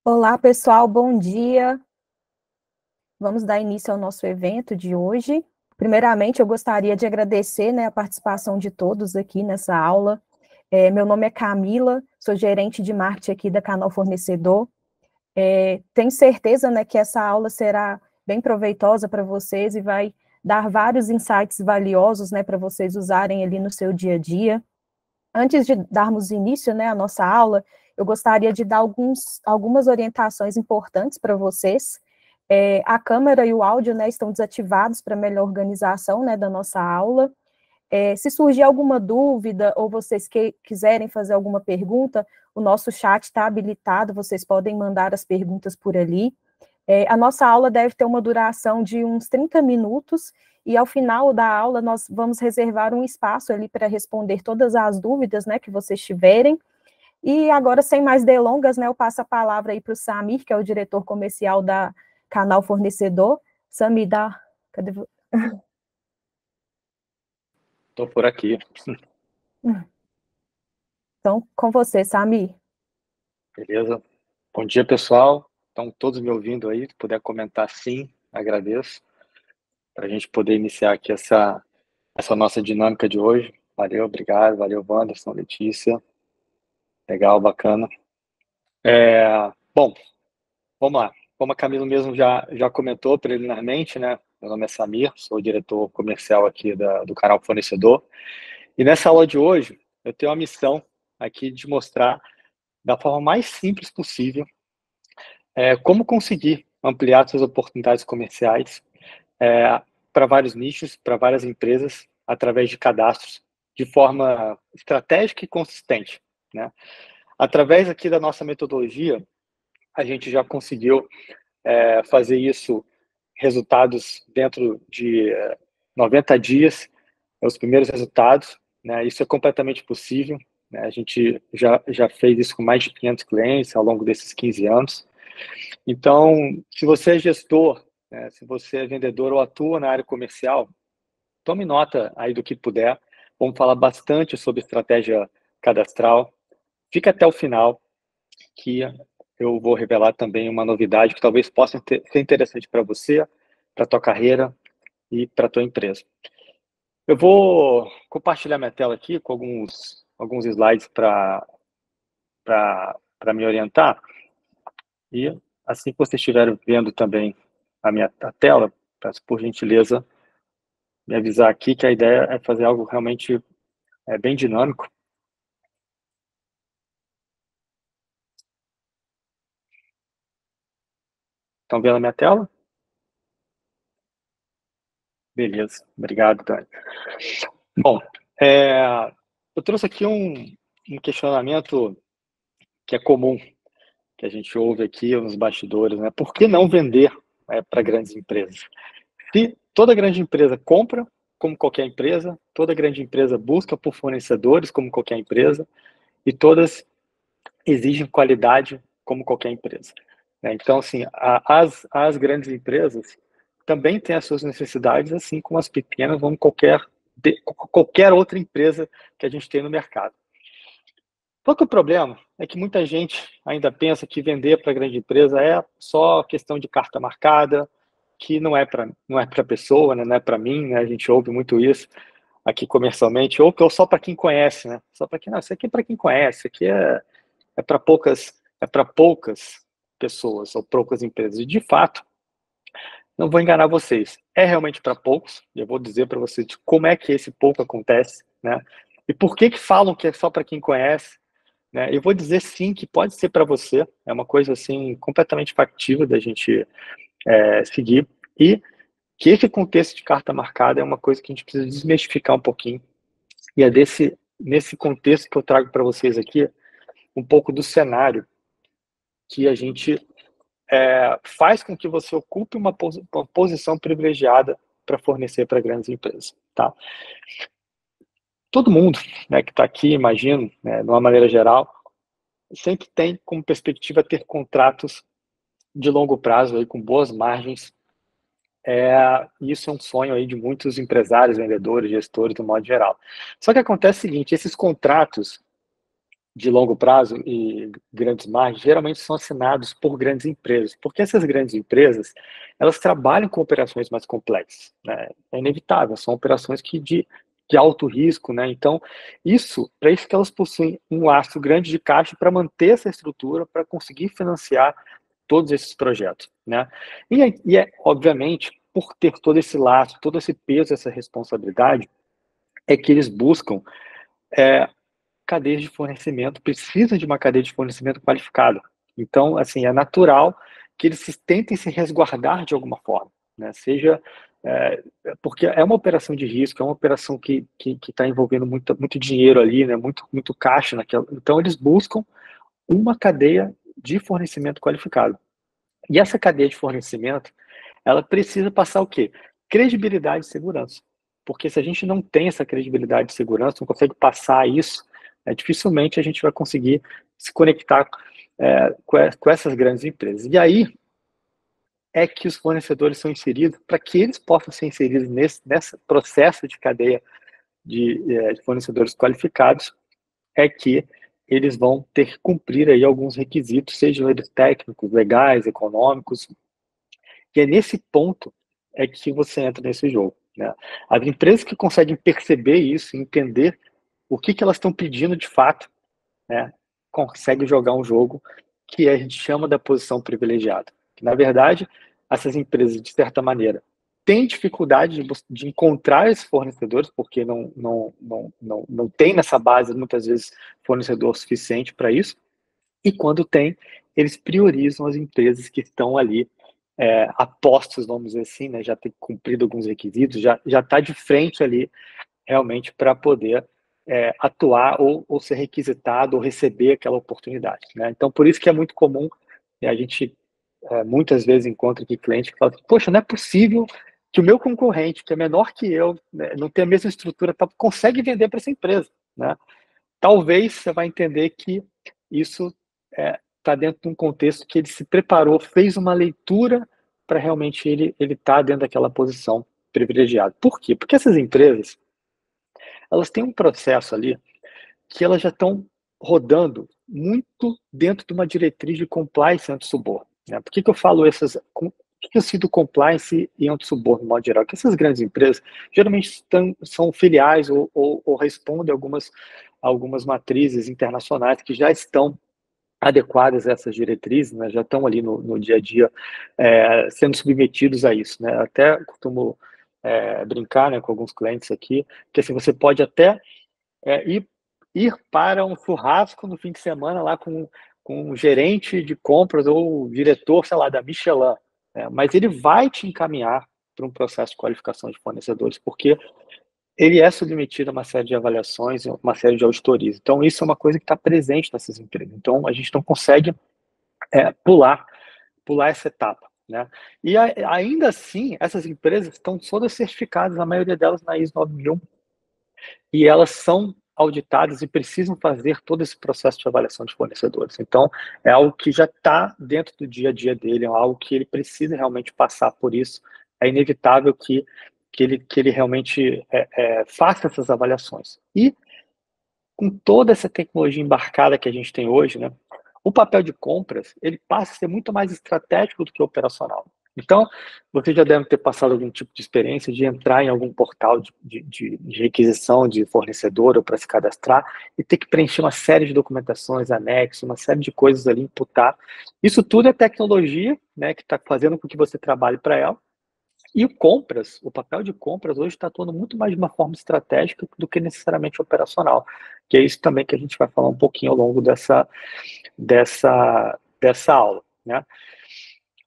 Olá, pessoal, bom dia. Vamos dar início ao nosso evento de hoje. Primeiramente, eu gostaria de agradecer, a participação de todos aqui nessa aula. Meu nome é Camila, sou gerente de marketing aqui da Canal Fornecedor. Tenho certeza, que essa aula será bem proveitosa para vocês e vai dar vários insights valiosos, para vocês usarem ali no seu dia a dia. Antes de darmos início, à nossa aula, eu gostaria de dar algumas orientações importantes para vocês. A câmera e o áudio, estão desativados para melhor organização, da nossa aula. Se surgir alguma dúvida ou vocês quiserem fazer alguma pergunta, o nosso chat está habilitado, vocês podem mandar as perguntas por ali. A nossa aula deve ter uma duração de uns 30 minutos, e ao final da aula nós vamos reservar um espaço ali para responder todas as dúvidas, que vocês tiverem. E agora, sem mais delongas, eu passo a palavra aí para o Samir, que é o diretor comercial da Canal Fornecedor. Samir, cadê? Estou por aqui. Então, com você, Samir. Beleza? Bom dia, pessoal. Estão todos me ouvindo aí? Se puder comentar, sim, agradeço. Para a gente poder iniciar aqui essa nossa dinâmica de hoje. Valeu, obrigado. Valeu, Wanderson, Letícia. Legal, bacana. Bom, vamos lá. Como a Camila mesmo já comentou preliminarmente, né? Meu nome é Samir, sou o diretor comercial aqui do canal Fornecedor. E nessa aula de hoje, eu tenho a missão aqui de mostrar da forma mais simples possível como conseguir ampliar suas oportunidades comerciais para vários nichos, para várias empresas, através de cadastros, de forma estratégica e consistente, né? Através aqui da nossa metodologia, a gente já conseguiu fazer isso, resultados dentro de 90 dias, os primeiros resultados, né? Isso é completamente possível, né? A gente já fez isso com mais de 500 clientes ao longo desses 15 anos. Então, se você é gestor, né, se você é vendedor ou atua na área comercial, tome nota aí do que puder. Vamos falar bastante sobre estratégia cadastral. Fica até o final, que eu vou revelar também uma novidade que talvez possa ser interessante para você, para a tua carreira e para a tua empresa. Eu vou compartilhar minha tela aqui com alguns slides para me orientar. E assim que você estiver vendo também a tela, peço por gentileza me avisar aqui que a ideia é fazer algo realmente bem dinâmico. Estão vendo a minha tela? Beleza, obrigado, Dani. Bom, eu trouxe aqui um questionamento que é comum, que a gente ouve aqui nos bastidores, né? Por que não vender para grandes empresas? Se toda grande empresa compra, como qualquer empresa, toda grande empresa busca por fornecedores, como qualquer empresa, e todas exigem qualidade, como qualquer empresa, né? Então, assim, as grandes empresas também têm as suas necessidades, assim como as pequenas, como qualquer outra empresa que a gente tem no mercado. Só que o problema é que muita gente ainda pensa que vender para grande empresa é só questão de carta marcada, que não é para a pessoa, né? Não é para mim, né? A gente ouve muito isso aqui comercialmente, ou que é só para quem conhece, né? Só para quem, não, isso aqui é para quem conhece, isso aqui é para poucas pessoas ou poucas empresas. E de fato, não vou enganar vocês, é realmente para poucos. E eu vou dizer para vocês de como é que esse pouco acontece, né? E por que falam que é só para quem conhece, né? Eu vou dizer sim que pode ser para você. É uma coisa assim completamente factível da gente seguir, e que esse contexto de carta marcada é uma coisa que a gente precisa desmistificar um pouquinho. E é nesse contexto que eu trago para vocês aqui um pouco do cenário que a gente faz com que você ocupe uma posição privilegiada para fornecer para grandes empresas, tá? Todo mundo, né, que está aqui, imagino, né, de uma maneira geral, sempre tem como perspectiva ter contratos de longo prazo aí, com boas margens. Isso é um sonho aí de muitos empresários, vendedores, gestores, do modo geral. Só que acontece o seguinte, esses contratos, de longo prazo e grandes margens, geralmente são assinados por grandes empresas, porque essas grandes empresas, elas trabalham com operações mais complexas, né? É inevitável, são operações de alto risco, né? Então, para isso que elas possuem um lastro grande de caixa para manter essa estrutura, para conseguir financiar todos esses projetos, né? Obviamente, por ter todo esse lastro, todo esse peso, essa responsabilidade, é que eles buscam cadeias de fornecimento, precisam de uma cadeia de fornecimento qualificada. Então, assim, é natural que eles tentem se resguardar de alguma forma, né? Seja porque é uma operação de risco, é uma operação que está envolvendo muito dinheiro ali, né? Muito caixa naquela. Então, eles buscam uma cadeia de fornecimento qualificado. E essa cadeia de fornecimento, ela precisa passar o quê? Credibilidade e segurança. Porque se a gente não tem essa credibilidade e segurança, não consegue passar isso, dificilmente a gente vai conseguir se conectar com essas grandes empresas. E aí é que os fornecedores são inseridos, para que eles possam ser inseridos nesse processo de cadeia de fornecedores qualificados, é que eles vão ter que cumprir aí alguns requisitos, sejam eles técnicos, legais, econômicos, e é nesse ponto que você entra nesse jogo, né? As empresas que conseguem perceber isso, entender o que elas estão pedindo de fato, né, conseguem jogar um jogo que a gente chama da posição privilegiada. Que, na verdade, essas empresas, de certa maneira, têm dificuldade de encontrar esses fornecedores, porque não tem nessa base, muitas vezes, fornecedor suficiente para isso, e quando tem, eles priorizam as empresas que estão ali apostos, vamos dizer assim, né, já tem cumprido alguns requisitos, já está de frente ali, realmente, para poder atuar ou ser requisitado ou receber aquela oportunidade, né? Então, por isso que é muito comum, a gente muitas vezes encontra aqui cliente que fala, poxa, não é possível que o meu concorrente, que é menor que eu, né, não tem a mesma estrutura, consegue vender para essa empresa, né? Talvez você vai entender que isso está dentro de um contexto que ele se preparou, fez uma leitura para realmente ele estar dentro daquela posição privilegiada. Por quê? Porque essas empresas, elas têm um processo ali que elas já estão rodando muito dentro de uma diretriz de compliance anti-suborno, né? Por que eu falo por que eu cito compliance e anti-suborno, no modo geral? Porque essas grandes empresas geralmente são filiais ou respondem algumas matrizes internacionais que já estão adequadas a essas diretrizes, né? Já estão ali no dia a dia sendo submetidos a isso, né? Até costumo brincar, né, com alguns clientes aqui, que assim, você pode até ir para um churrasco no fim de semana lá com um gerente de compras ou diretor, sei lá, da Michelin, né? Mas ele vai te encaminhar para um processo de qualificação de fornecedores, porque ele é submetido a uma série de avaliações, uma série de auditorias. Então, isso é uma coisa que está presente nessas empresas. Então, a gente não consegue pular essa etapa, né? E ainda assim, essas empresas estão todas certificadas, a maioria delas na ISO 9001, e elas são auditadas e precisam fazer todo esse processo de avaliação de fornecedores. Então, é algo que já está dentro do dia a dia dele, é algo que ele precisa realmente passar por isso. É inevitável que ele realmente faça essas avaliações. E com toda essa tecnologia embarcada que a gente tem hoje, né, o papel de compras ele passa a ser muito mais estratégico do que operacional. Então, você já deve ter passado algum tipo de experiência de entrar em algum portal de requisição de fornecedor ou para se cadastrar e ter que preencher uma série de documentações, anexos, uma série de coisas ali, imputar. Isso tudo é tecnologia, né, que está fazendo com que você trabalhe para ela. E o papel de compras hoje está atuando muito mais de uma forma estratégica do que necessariamente operacional, que é isso também que a gente vai falar um pouquinho ao longo dessa aula, né?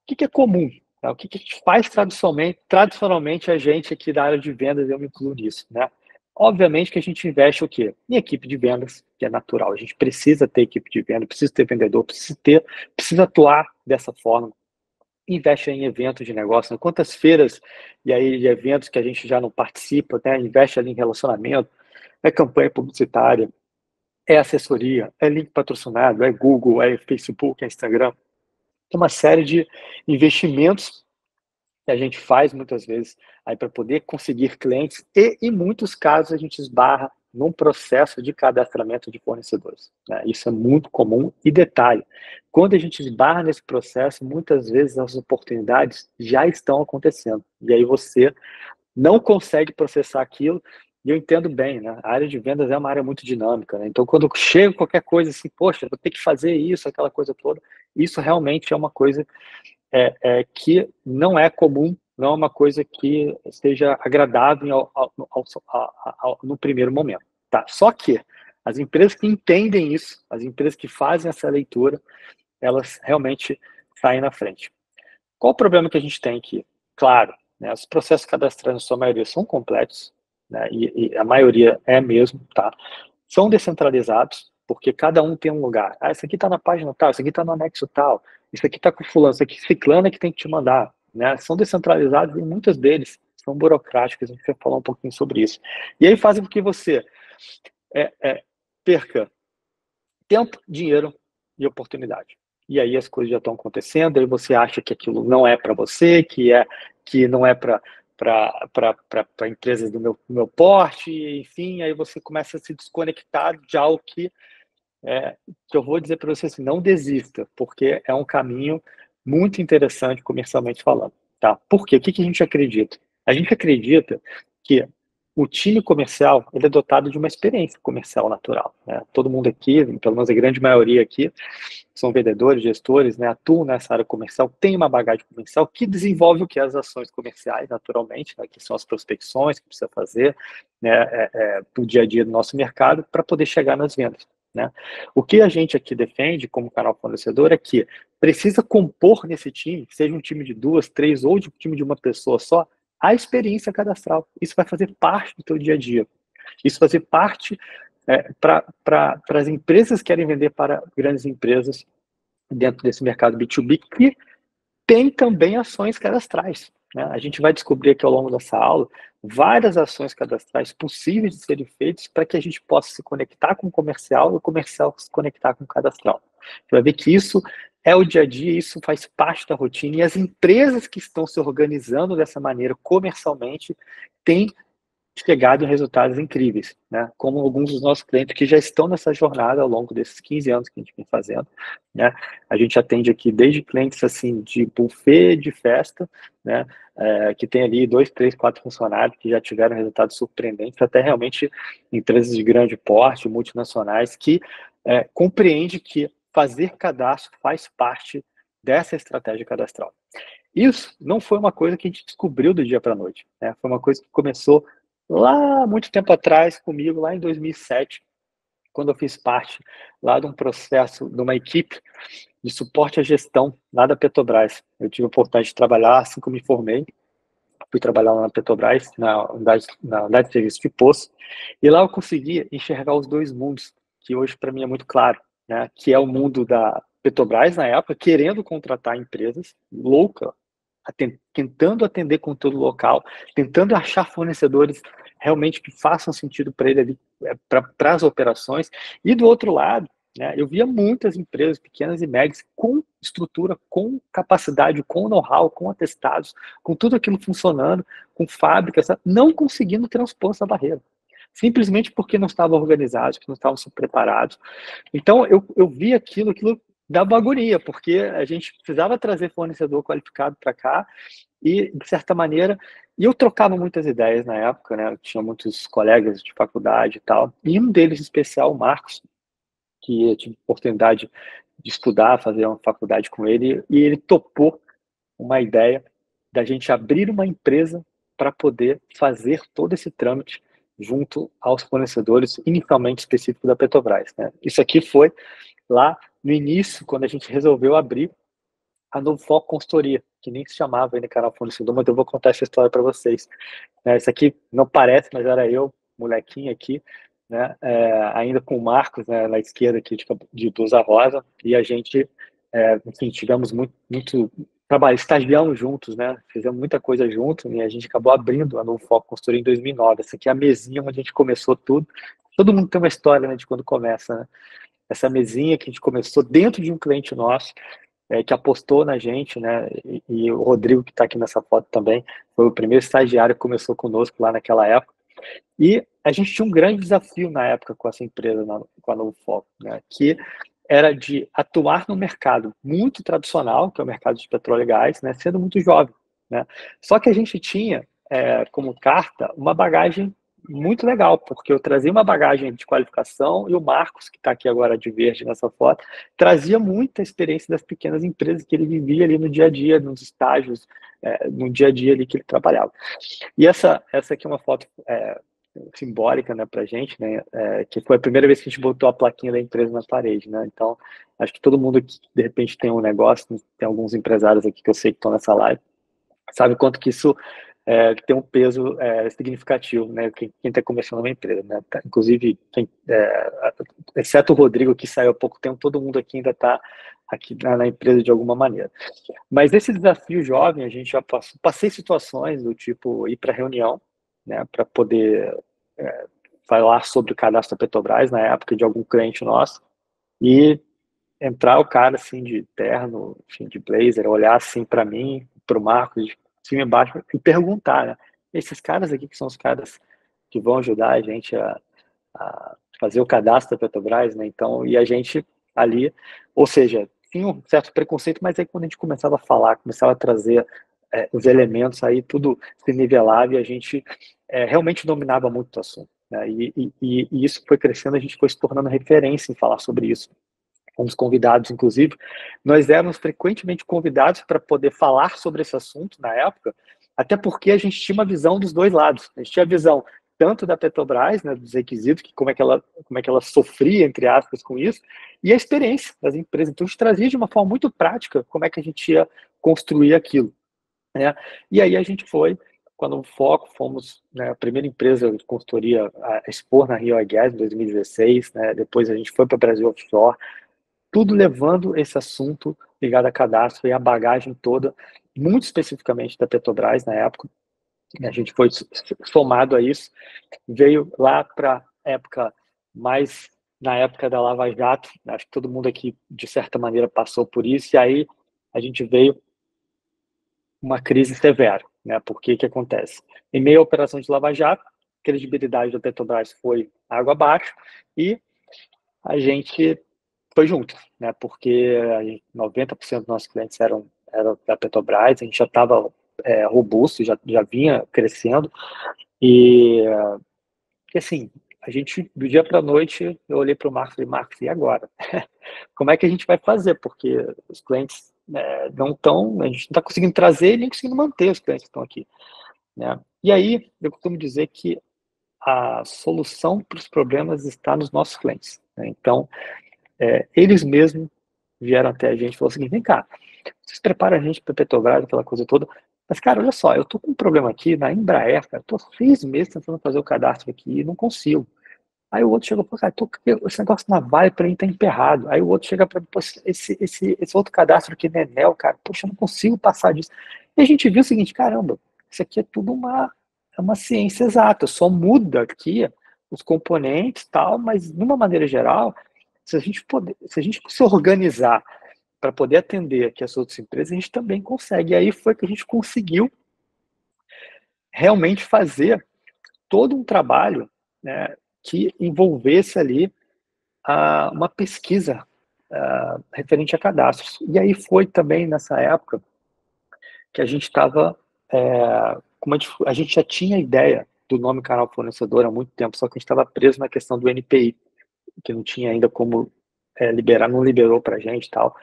O que é comum? Tá? O que a gente faz tradicionalmente a gente aqui da área de vendas, eu me incluo nisso, né? Obviamente que a gente investe o quê? Em equipe de vendas, que é natural. A gente precisa ter equipe de venda, precisa ter vendedor, precisa atuar dessa forma. Investe em eventos de negócio, né? Quantas feiras e aí de eventos que a gente já não participa, né? Investe ali em relacionamento, é campanha publicitária, é assessoria, é link patrocinado, é Google, é Facebook, é Instagram. Tem uma série de investimentos que a gente faz muitas vezes aí para poder conseguir clientes e, em muitos casos, a gente esbarra num processo de cadastramento de fornecedores, né? Isso é muito comum. E detalhe, quando a gente esbarra nesse processo, muitas vezes as oportunidades já estão acontecendo. E aí você não consegue processar aquilo. E eu entendo bem, né? A área de vendas é uma área muito dinâmica, né? Então, quando chega qualquer coisa assim, poxa, vou ter que fazer isso, aquela coisa toda, isso realmente é uma coisa que não é comum, não é uma coisa que seja agradável no primeiro momento. Tá? Só que as empresas que entendem isso, as empresas que fazem essa leitura, elas realmente saem na frente. Qual o problema que a gente tem aqui? Claro, né, os processos cadastrais, na sua maioria, são completos, né, e a maioria é mesmo, tá? São descentralizados, porque cada um tem um lugar. Ah, isso aqui está na página tal, isso aqui está no anexo tal, isso aqui está com fulano, isso aqui ciclano é que tem que te mandar, né? São descentralizados e muitos deles são burocráticos, a gente vai falar um pouquinho sobre isso. E aí fazem com que você perca tempo, dinheiro e oportunidade. E aí as coisas já estão acontecendo, aí você acha que aquilo não é para você, que não é para empresas do meu porte, enfim, aí você começa a se desconectar de algo que eu vou dizer para você assim, não desista, porque é um caminho muito interessante comercialmente falando. Tá? Por quê? O que a gente acredita? A gente acredita que o time comercial ele é dotado de uma experiência comercial natural. Né? Todo mundo aqui, pelo menos a grande maioria aqui, são vendedores, gestores, né, atuam nessa área comercial, tem uma bagagem comercial que desenvolve o que? As ações comerciais, naturalmente, né, que são as prospecções que precisa fazer, né, do dia a dia do nosso mercado para poder chegar nas vendas. Né? O que a gente aqui defende como canal fornecedor é que precisa compor nesse time, seja um time de 2, 3 ou de um time de uma pessoa só, a experiência cadastral. Isso vai fazer parte do teu dia a dia. Isso vai fazer parte para as empresas que querem vender para grandes empresas dentro desse mercado B2B, que tem também ações cadastrais. Né? A gente vai descobrir aqui ao longo dessa aula várias ações cadastrais possíveis de serem feitas para que a gente possa se conectar com o comercial e o comercial se conectar com o cadastral. Você vai ver que isso é o dia a dia, isso faz parte da rotina, e as empresas que estão se organizando dessa maneira comercialmente têm chegado em resultados incríveis, né? Como alguns dos nossos clientes que já estão nessa jornada ao longo desses 15 anos que a gente vem fazendo, né? A gente atende aqui desde clientes assim de buffet de festa, né? Que tem ali 2, 3, 4 funcionários que já tiveram resultados surpreendentes, até realmente empresas de grande porte, multinacionais, que compreende que fazer cadastro faz parte dessa estratégia cadastral. Isso não foi uma coisa que a gente descobriu do dia para a noite, né? Foi uma coisa que começou lá muito tempo atrás comigo, lá em 2007, quando eu fiz parte lá de um processo, de uma equipe de suporte à gestão lá da Petrobras. Eu tive a oportunidade de trabalhar assim que eu me formei, fui trabalhar lá na Petrobras, na unidade de serviço de poço, e lá eu consegui enxergar os dois mundos, que hoje para mim é muito claro, né? Que é o mundo da Petrobras na época, querendo contratar empresas, louca, tentando atender conteúdo local, tentando achar fornecedores realmente que façam sentido para ele ali, para as operações. E do outro lado, né, eu via muitas empresas pequenas e médias com estrutura, com capacidade, com know-how, com atestados, com tudo aquilo funcionando, com fábricas, não conseguindo transpor essa barreira. Simplesmente porque não estavam organizados, que não estavam preparados. Então, eu vi aquilo dava agonia, porque a gente precisava trazer fornecedor qualificado para cá e, de certa maneira, eu trocava muitas ideias na época, né? Eu tinha muitos colegas de faculdade e tal, e um deles em especial, o Marcos, que eu tive oportunidade de estudar, fazer uma faculdade com ele, e ele topou uma ideia da gente abrir uma empresa para poder fazer todo esse trâmite junto aos fornecedores, inicialmente específico da Petrobras, né? Isso aqui foi lá no início, quando a gente resolveu abrir a Novo Foco Consultoria, que nem se chamava ainda canal fornecedor, mas eu vou contar essa história para vocês. Isso aqui não parece, mas era eu, molequinho aqui, né? Ainda com o Marcos, né, na esquerda aqui de blusa rosa, e a gente, enfim, tivemos muito trabalho, estagiamos juntos, né? Fizemos muita coisa junto, e a gente acabou abrindo a Novo Foco Consultoria em 2009. Essa aqui é a mesinha onde a gente começou tudo. Todo mundo tem uma história, né, de quando começa, né? Essa mesinha que a gente começou dentro de um cliente nosso, que apostou na gente, né? E o Rodrigo, que está aqui nessa foto também, foi o primeiro estagiário que começou conosco lá naquela época. E a gente tinha um grande desafio na época com essa empresa, com a Novo Foco, né, que era de atuar no mercado muito tradicional, que é o mercado de petróleo e gás, né, sendo muito jovem, né. Só que a gente tinha, como carta, uma bagagem muito legal, porque eu trazia uma bagagem de qualificação e o Marcos, que está aqui agora de verde nessa foto, trazia muita experiência das pequenas empresas que ele vivia ali no dia a dia, nos estágios, no dia a dia ali que ele trabalhava. E essa aqui é uma foto simbólica, né, pra gente, né, que foi a primeira vez que a gente botou a plaquinha da empresa na parede, né, então acho que todo mundo que de repente tem um negócio, tem alguns empresários aqui que eu sei que estão nessa live, sabe quanto que isso tem um peso significativo, né, quem está começando uma empresa, né, inclusive, exceto o Rodrigo, que saiu há pouco tempo, todo mundo aqui ainda está aqui na empresa de alguma maneira. Mas esse desafio jovem, a gente já passei situações do tipo ir para reunião, né, para poder falar sobre o cadastro da Petrobras, na época de algum cliente nosso, e entrar o cara assim de terno, enfim, de blazer, olhar assim para mim, para o Marcos, de cima e embaixo, e perguntar, né, esses caras aqui que são os caras que vão ajudar a gente a fazer o cadastro da Petrobras, né, então, e a gente ali, ou seja, tinha um certo preconceito, mas aí quando a gente começava a falar, começava a trazer os elementos, aí tudo se nivelava e a gente realmente dominava muito o assunto, né, e isso foi crescendo, a gente foi se tornando referência em falar sobre isso. Fomos convidados, inclusive, nós éramos frequentemente convidados para poder falar sobre esse assunto na época, até porque a gente tinha uma visão dos dois lados. A gente tinha a visão tanto da Petrobras, né, dos requisitos, que como é que ela sofria, entre aspas, com isso, e a experiência das empresas. Então, a gente trazia de uma forma muito prática como é que a gente ia construir aquilo, né? E aí a gente foi, quando o Foco, fomos, né, a primeira empresa de consultoria a expor na Rio Gas em 2016, né, depois a gente foi para o Brasil Offshore, tudo levando esse assunto ligado a cadastro e a bagagem toda, muito especificamente da Petrobras na época. A gente foi somado a isso, veio lá para época mais na época da Lava Jato, acho que todo mundo aqui de certa maneira passou por isso, e aí a gente veio uma crise severa, né? Porque que acontece? Em meio à operação de Lava Jato, a credibilidade da Petrobras foi água abaixo e a gente foi junto, né? Porque 90% dos nossos clientes eram da Petrobras, a gente já estava robusto, já vinha crescendo e assim, a gente do dia para a noite eu olhei para o Marcos e falei, Marcos, e agora? Como é que a gente vai fazer? Porque os clientes não estão, a gente não está conseguindo trazer e nem conseguindo manter os clientes que estão aqui, né? E aí eu costumo dizer que a solução para os problemas está nos nossos clientes, né? Então eles mesmos vieram até a gente e falaram o seguinte, vem cá, vocês preparam a gente para Petrobras, aquela coisa toda, mas, cara, olha só, eu tô com um problema aqui na Embraer, cara, tô 6 meses tentando fazer o cadastro aqui e não consigo. Aí o outro chegou e falou, cara, esse negócio na Vale para mim tá emperrado. Aí o outro chega para mim, esse outro cadastro aqui na Enel, cara, poxa, eu não consigo passar disso. E a gente viu o seguinte, caramba, isso aqui é tudo uma ciência exata, só muda aqui os componentes e tal, mas de uma maneira geral, se a gente se organizar para poder atender aqui as outras empresas, a gente também consegue. E aí foi que a gente conseguiu realmente fazer todo um trabalho, né, que envolvesse ali uma pesquisa referente a cadastros. E aí foi também nessa época que a gente estava, a gente já tinha ideia do nome canal fornecedor há muito tempo, só que a gente estava preso na questão do NPI, que não tinha ainda como liberar, não liberou para a gente e tal.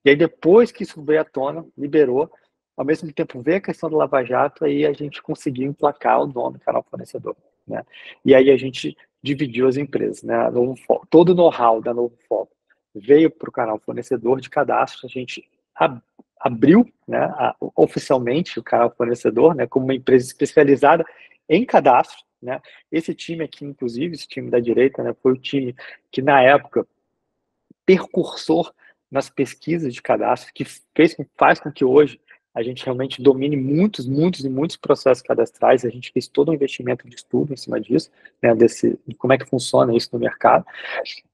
E aí depois que isso veio à tona, liberou, ao mesmo tempo veio a questão do Lava Jato, aí a gente conseguiu emplacar o nome canal fornecedor, né? E aí a gente dividiu as empresas, né? Todo o know-how da Novo Foco veio para o canal fornecedor de cadastro, a gente abriu, né, oficialmente o canal fornecedor, né, como uma empresa especializada em cadastro, né? Esse time aqui, inclusive, esse time da direita, né, foi o time que na época percursor nas pesquisas de cadastro, que faz com que hoje a gente realmente domine muitos processos cadastrais. A gente fez todo um investimento de estudo em cima disso, né, de como é que funciona isso no mercado,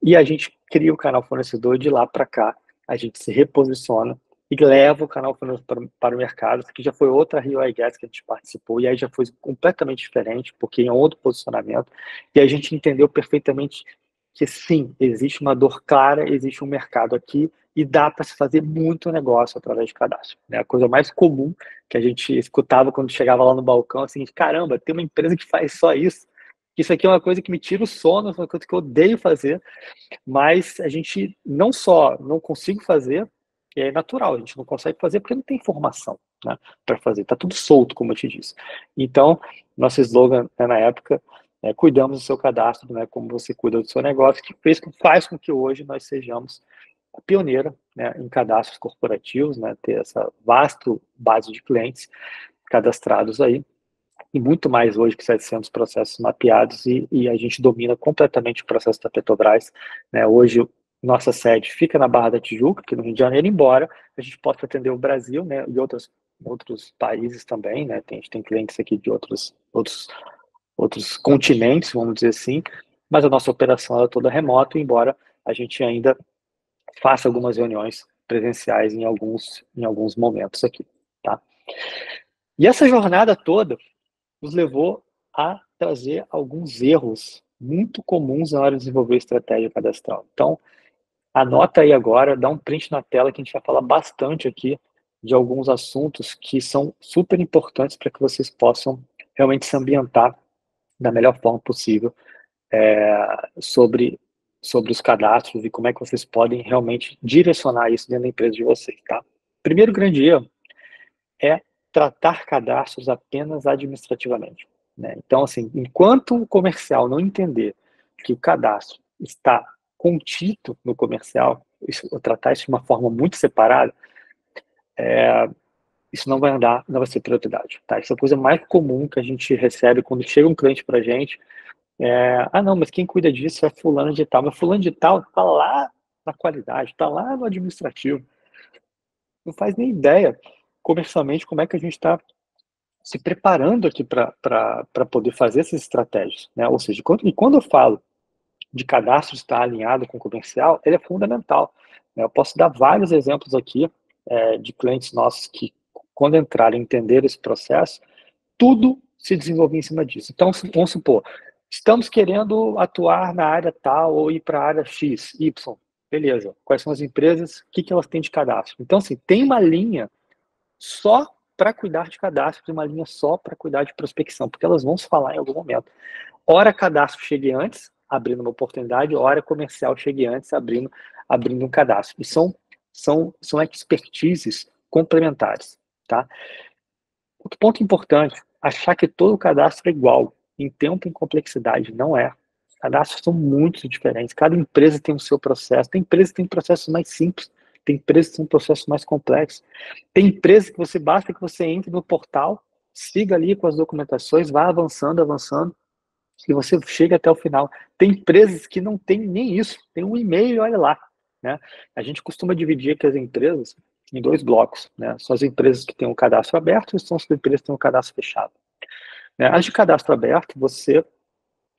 e a gente cria o canal fornecedor, de lá para cá a gente se reposiciona, e leva o canal financeiro para o mercado. Isso aqui já foi outra Rio iGas que a gente participou, e aí já foi completamente diferente, porque é outro posicionamento, e a gente entendeu perfeitamente que sim, existe uma dor clara, existe um mercado aqui, e dá para se fazer muito negócio através de cadastro. Né? A coisa mais comum que a gente escutava quando chegava lá no balcão, assim, caramba, tem uma empresa que faz só isso. Isso aqui é uma coisa que me tira o sono, é uma coisa que eu odeio fazer, mas a gente não só não consigo fazer, é natural, a gente não consegue fazer porque não tem informação, né, para fazer, tá tudo solto, como eu te disse. Então, nosso slogan, né, na época, cuidamos do seu cadastro, né, como você cuida do seu negócio, que faz com que hoje nós sejamos a pioneira, né, em cadastros corporativos, né, ter essa vasta base de clientes cadastrados aí, e muito mais hoje que 700 processos mapeados, e a gente domina completamente o processo da Petrobras. Né? Hoje, nossa sede fica na Barra da Tijuca, aqui no Rio de Janeiro, embora a gente possa atender o Brasil, né, e outros países também. Né? A gente tem clientes aqui de outros continentes, vamos dizer assim, mas a nossa operação é toda remota, embora a gente ainda faça algumas reuniões presenciais em alguns momentos aqui. Tá? E essa jornada toda nos levou a trazer alguns erros muito comuns na hora de desenvolver estratégia cadastral. Então, anota aí agora, dá um print na tela que a gente vai falar bastante aqui de alguns assuntos que são super importantes para que vocês possam realmente se ambientar da melhor forma possível sobre os cadastros e como é que vocês podem realmente direcionar isso dentro da empresa de vocês, tá? Primeiro grande erro é tratar cadastros apenas administrativamente. Né? Então, assim, enquanto o comercial não entender que o cadastro está contido no comercial, tratar isso de uma forma muito separada, isso não vai andar, não vai ser prioridade. Tá? Isso é a coisa mais comum que a gente recebe quando chega um cliente para a gente. Não, mas quem cuida disso é fulano de tal. Mas fulano de tal está lá na qualidade, está lá no administrativo. Não faz nem ideia, comercialmente, como é que a gente está se preparando aqui para poder fazer essas estratégias. Né? Ou seja, quando eu falo de cadastro estar alinhado com o comercial, ele é fundamental. Né? Eu posso dar vários exemplos aqui de clientes nossos que, quando entraram e entenderam esse processo, tudo se desenvolvia em cima disso. Então, vamos supor, estamos querendo atuar na área tal ou ir para a área X, Y. Beleza. Quais são as empresas? O que elas têm de cadastro? Então, assim, tem uma linha só para cuidar de cadastro, uma linha só para cuidar de prospecção, porque elas vão se falar em algum momento. Hora cadastro chegue antes, abrindo uma oportunidade, hora comercial chegue antes, abrindo um cadastro. E são expertises complementares. Tá? Outro ponto importante, achar que todo cadastro é igual, em tempo e em complexidade, não é. Cadastros são muito diferentes, cada empresa tem o seu processo, tem empresas que têm processos mais simples, tem empresas que têm processos mais complexos, tem empresas que basta que você entre no portal, siga ali com as documentações, vá avançando, e você chega até o final. Tem empresas que não tem nem isso, tem um e-mail e olha lá. Né? A gente costuma dividir aqui as empresas em dois blocos. Né? São as empresas que têm um cadastro aberto e são as empresas que têm um cadastro fechado. Né? As de cadastro aberto, você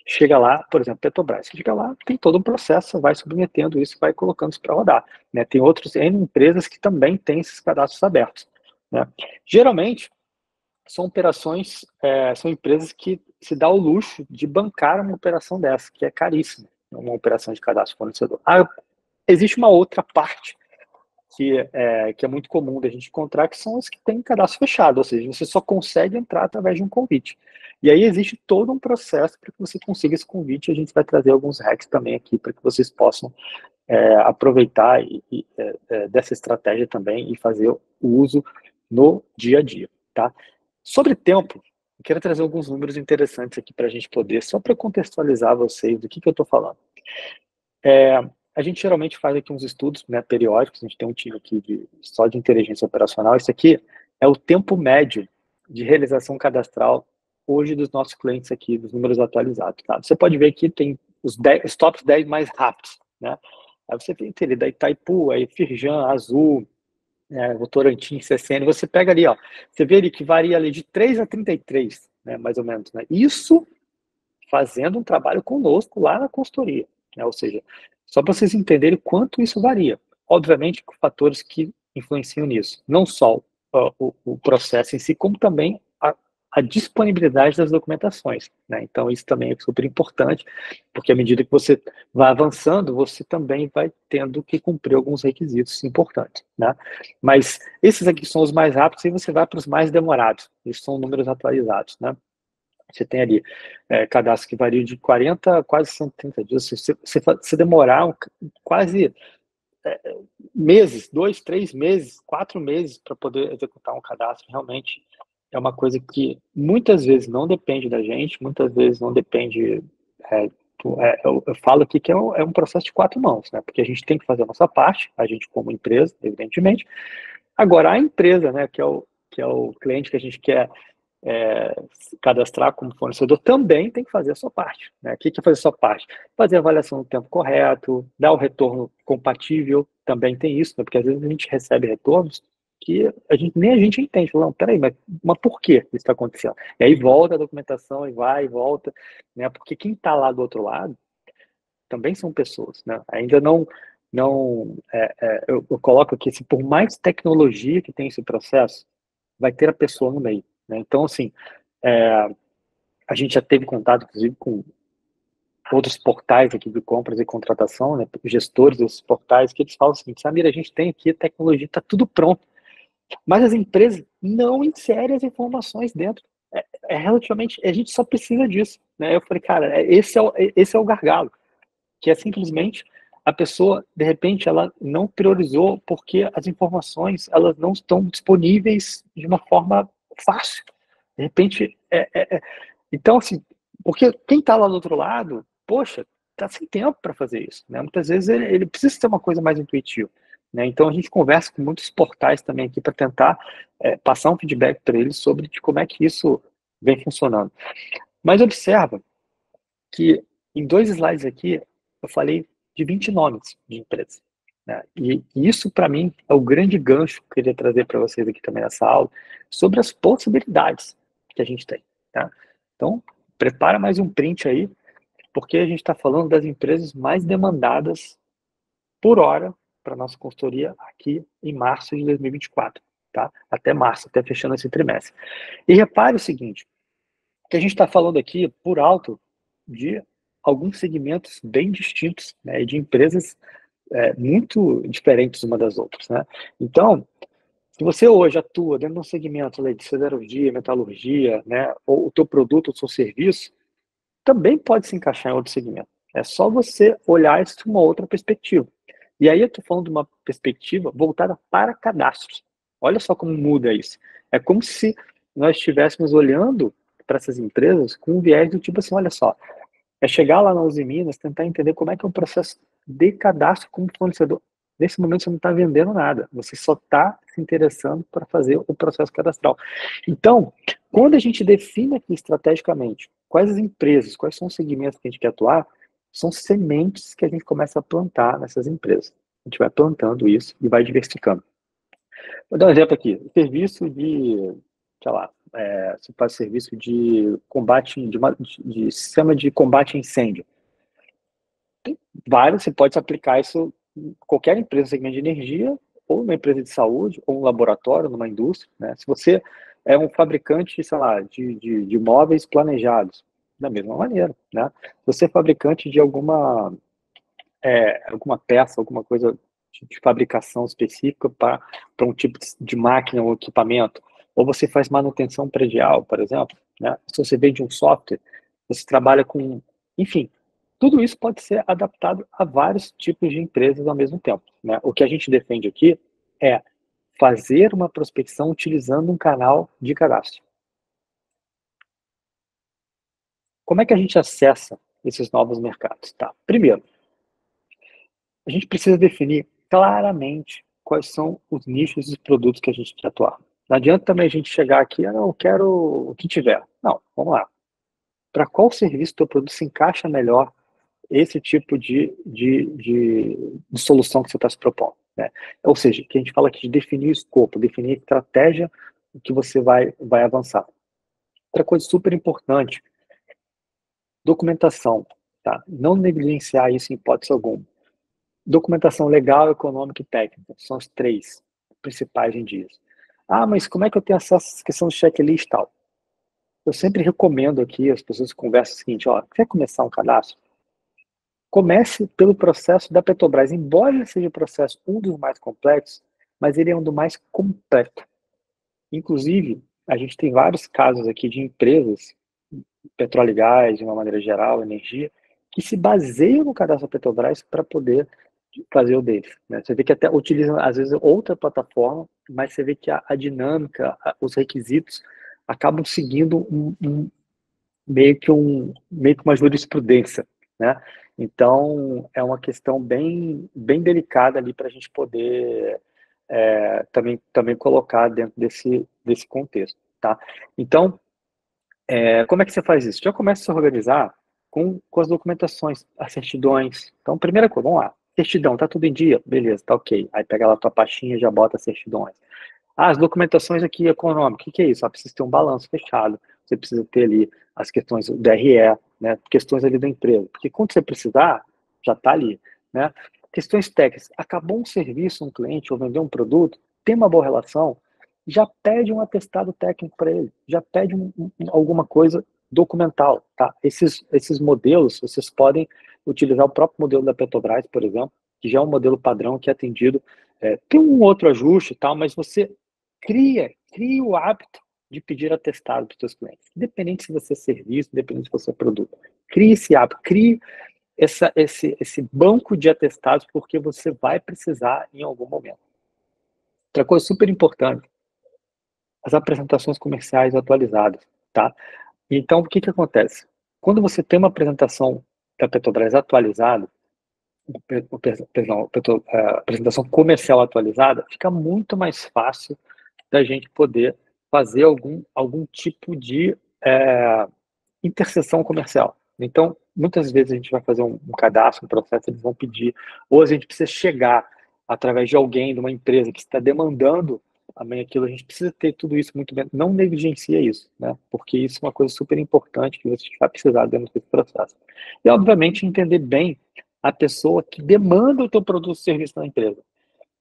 chega lá, por exemplo, Petrobras, você chega lá, tem todo um processo, você vai submetendo isso, vai colocando isso para rodar. Né? Tem outras empresas que também têm esses cadastros abertos. Né? Geralmente, são operações, são empresas que se dá o luxo de bancar uma operação dessa, que é caríssima, uma operação de cadastro fornecedor. Existe uma outra parte que é muito comum da gente encontrar, que são as que têm cadastro fechado, ou seja, você só consegue entrar através de um convite. E aí existe todo um processo para que você consiga esse convite, e a gente vai trazer alguns hacks também aqui para que vocês possam aproveitar dessa estratégia também e fazer o uso no dia a dia. Tá? Sobre tempo, eu quero trazer alguns números interessantes aqui para a gente poder, só para contextualizar vocês do que eu estou falando. A gente geralmente faz aqui uns estudos, né, periódicos, a gente tem um time aqui só de inteligência operacional. Isso aqui é o tempo médio de realização cadastral hoje dos nossos clientes aqui, dos números atualizados. Tá? Você pode ver aqui, tem os top 10 mais rápidos. Né? Aí você tem ali da Itaipu, aí Firjan, Azul, Votorantim, CCN, você pega ali, ó, você vê ali que varia ali de 3 a 33, né, mais ou menos. Né? Isso fazendo um trabalho conosco lá na consultoria. Né? Ou seja, só para vocês entenderem quanto isso varia. Obviamente, com fatores que influenciam nisso. Não só o processo em si, como também a disponibilidade das documentações, né? Então, isso também é super importante, porque à medida que você vai avançando, você também vai tendo que cumprir alguns requisitos importantes, né? Mas esses aqui são os mais rápidos e você vai para os mais demorados. Esses são números atualizados, né? Você tem ali cadastro que varia de 40 a quase 130 dias. Se você demorar quase meses, 2, 3 meses, 4 meses para poder executar um cadastro, realmente é uma coisa que muitas vezes não depende da gente, muitas vezes não depende. Eu falo aqui que é um processo de 4 mãos, né? Porque a gente tem que fazer a nossa parte, a gente como empresa, evidentemente. Agora, a empresa, né, que é o cliente que a gente quer se cadastrar como fornecedor, também tem que fazer a sua parte, né? O que é fazer a sua parte? Fazer a avaliação no tempo correto, dar o retorno compatível, também tem isso, né? Porque às vezes a gente recebe retornos que nem a gente entende. Não, peraí, mas por que isso está acontecendo? E aí volta a documentação, e vai, e volta, né? Porque quem está lá do outro lado também são pessoas, né? Ainda eu coloco aqui, se por mais tecnologia que tem esse processo, vai ter a pessoa no meio, né? Então, assim, a gente já teve contato, inclusive, com outros portais aqui de compras e contratação, né, gestores desses portais, que eles falam o seguinte: Samir, a gente tem aqui a tecnologia, está tudo pronto, mas as empresas não inserem as informações dentro. Relativamente, a gente só precisa disso, né? Eu falei, cara, esse é o gargalo, que é simplesmente a pessoa, de repente, ela não priorizou porque as informações, elas não estão disponíveis de uma forma fácil. De repente, então, assim, porque quem está lá do outro lado, poxa, está sem tempo para fazer isso, né? Muitas vezes ele precisa ter uma coisa mais intuitiva, né? Então a gente conversa com muitos portais também aqui para tentar passar um feedback para eles sobre de como é que isso vem funcionando. Mas observa que em 2 slides aqui eu falei de 20 nomes de empresas, né? E isso para mim é o grande gancho que eu queria trazer para vocês aqui também nessa aula sobre as possibilidades que a gente tem, tá? Então, prepara mais um print aí, porque a gente está falando das empresas mais demandadas por hora para nossa consultoria aqui em março de 2024, tá? Até março, até fechando esse trimestre. E repare o seguinte, que a gente está falando aqui por alto de alguns segmentos bem distintos, né, e de empresas muito diferentes uma das outras, né? Então, se você hoje atua dentro de um segmento de siderurgia, metalurgia, né, ou o teu produto, o seu serviço, também pode se encaixar em outro segmento. É só você olhar isso de uma outra perspectiva. E aí eu estou falando de uma perspectiva voltada para cadastros. Olha só como muda isso. É como se nós estivéssemos olhando para essas empresas com um viés do tipo assim, olha só, é chegar lá na Uzi Minas, tentar entender como é que é o processo de cadastro como fornecedor. Nesse momento você não está vendendo nada, você só está se interessando para fazer o processo cadastral. Então, quando a gente define aqui estrategicamente quais as empresas, quais são os segmentos que a gente quer atuar, são sementes que a gente começa a plantar nessas empresas. A gente vai plantando isso e vai diversificando. Vou dar um exemplo aqui. Serviço de, sei lá, você faz serviço de combate, de sistema de combate a incêndio. Tem vários, você pode aplicar isso em qualquer empresa, segmento de energia, ou numa empresa de saúde, ou um laboratório, numa indústria, né? Se você é um fabricante, sei lá, de móveis planejados, da mesma maneira, né? Se você é fabricante de alguma peça, alguma coisa de fabricação específica para um tipo de máquina ou equipamento, ou você faz manutenção predial, por exemplo, né? Se você vende um software, você trabalha com, enfim, tudo isso pode ser adaptado a vários tipos de empresas ao mesmo tempo, né? O que a gente defende aqui é fazer uma prospecção utilizando um canal de cadastro. Como é que a gente acessa esses novos mercados? Tá? Primeiro, a gente precisa definir claramente quais são os nichos dos produtos que a gente quer atuar. Não adianta também a gente chegar aqui, não, eu quero o que tiver. Não, vamos lá. Para qual serviço do produto se encaixa melhor esse tipo de solução que você está se propondo, né? Ou seja, que a gente fala aqui de definir o escopo, definir a estratégia que você vai avançar. Outra coisa super importante, documentação, tá? Não negligenciar isso em hipótese alguma. Documentação legal, econômica e técnica, são os 3. principais em dias. Ah, mas como é que eu tenho acesso a essa questão do checklist e tal? Eu sempre recomendo aqui, as pessoas conversam o seguinte, ó, quer começar um cadastro? Comece pelo processo da Petrobras, embora ele seja o processo um dos mais complexos, mas ele é um dos mais completo. Inclusive, a gente tem vários casos aqui de empresas, petróleo e gás, de uma maneira geral, energia, que se baseiam no cadastro da Petrobras para poder fazer o deles. Né? Você vê que até utilizam, às vezes, outra plataforma, mas você vê que a dinâmica, os requisitos, acabam seguindo meio que uma jurisprudência, né? Então, é uma questão bem delicada ali para a gente poder também colocar dentro desse contexto, tá? Então, como é que você faz isso? Já começa a se organizar com as documentações, as certidões. Então, primeira coisa, vamos lá. Certidão, tá tudo em dia? Beleza, tá ok. Aí pega lá a tua pastinha e já bota as certidões. Ah, as documentações aqui econômicas, o que é isso? Precisa ter um balanço fechado, você precisa ter ali as questões do DRE, né, questões ali da empresa, porque quando você precisar, já está ali, né? Questões técnicas, acabou um serviço, um cliente, ou vendeu um produto, tem uma boa relação, já pede um atestado técnico para ele, já pede alguma coisa documental, tá? Esses modelos, vocês podem utilizar o próprio modelo da Petrobras, por exemplo, que já é um modelo padrão que é atendido, tem um outro ajuste e tal, mas você cria o hábito de pedir atestado para os seus clientes. Independente se você é serviço, independente se você é produto. Crie esse hábito, crie esse banco de atestados, porque você vai precisar em algum momento. Outra coisa super importante, as apresentações comerciais atualizadas, tá? Então, o que acontece? Quando você tem uma apresentação da Petrobras atualizada, a apresentação comercial atualizada, fica muito mais fácil da gente poder fazer algum tipo de interseção comercial. Então, muitas vezes a gente vai fazer um cadastro, um processo, eles vão pedir, ou a gente precisa chegar através de alguém, de uma empresa que está demandando também aquilo, a gente precisa ter tudo isso muito bem, não negligencia isso, né? Porque isso é uma coisa super importante que você vai precisar dentro desse processo. E, obviamente, entender bem a pessoa que demanda o teu produto ou serviço na empresa.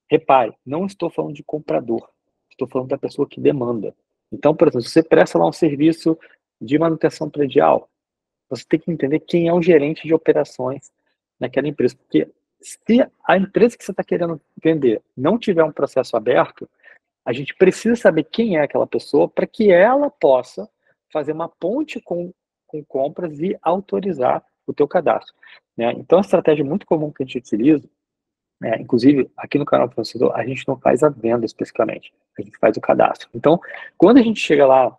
Repare, não estou falando de comprador, estou falando da pessoa que demanda. Então, por exemplo, se você presta lá um serviço de manutenção predial, você tem que entender quem é o gerente de operações naquela empresa. Porque se a empresa que você está querendo vender não tiver um processo aberto, a gente precisa saber quem é aquela pessoa para que ela possa fazer uma ponte com compras e autorizar o teu cadastro. Né? Então, a estratégia muito comum que a gente utiliza, inclusive, aqui no canal do fornecedor, a gente não faz a venda especificamente, a gente faz o cadastro. Então, quando a gente chega lá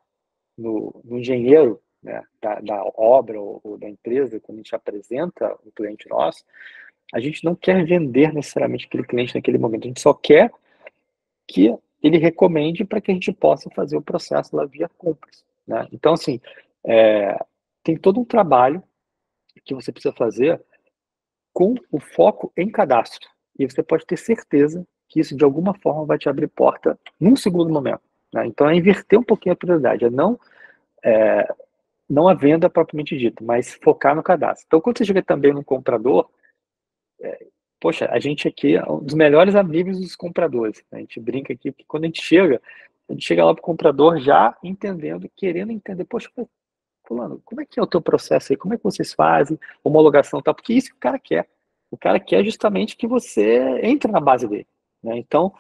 no engenheiro, né, da obra ou da empresa, quando a gente apresenta um cliente nosso, a gente não quer vender necessariamente aquele cliente naquele momento, a gente só quer que ele recomende para que a gente possa fazer o processo lá via compras. Né? Então, assim, tem todo um trabalho que você precisa fazer com o foco em cadastro. E você pode ter certeza que isso, de alguma forma, vai te abrir porta num segundo momento. Né? Então, é inverter um pouquinho a prioridade, não a venda propriamente dita, mas focar no cadastro. Então, quando você chega também no comprador, poxa, a gente aqui é um dos melhores amigos dos compradores. Né? A gente brinca aqui, porque quando a gente chega lá para o comprador já entendendo, querendo entender, poxa, fulano, como é que é o teu processo aí? Como é que vocês fazem? Homologação e tal? Porque isso que o cara quer. O cara quer justamente que você entre na base dele. Né? Então,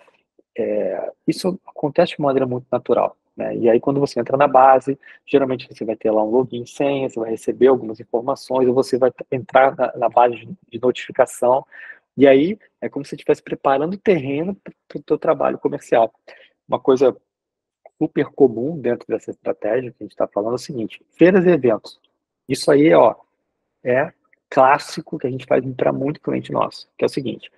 isso acontece de uma maneira muito natural. Né? E aí, quando você entra na base, geralmente você vai ter lá um login e senha, você vai receber algumas informações, ou você vai entrar na base de notificação, e aí é como se você estivesse preparando o terreno para o teu trabalho comercial. Uma coisa super comum dentro dessa estratégia que a gente está falando é o seguinte: feiras e eventos. Isso aí, ó, é clássico que a gente faz para muito cliente nosso, que é o seguinte: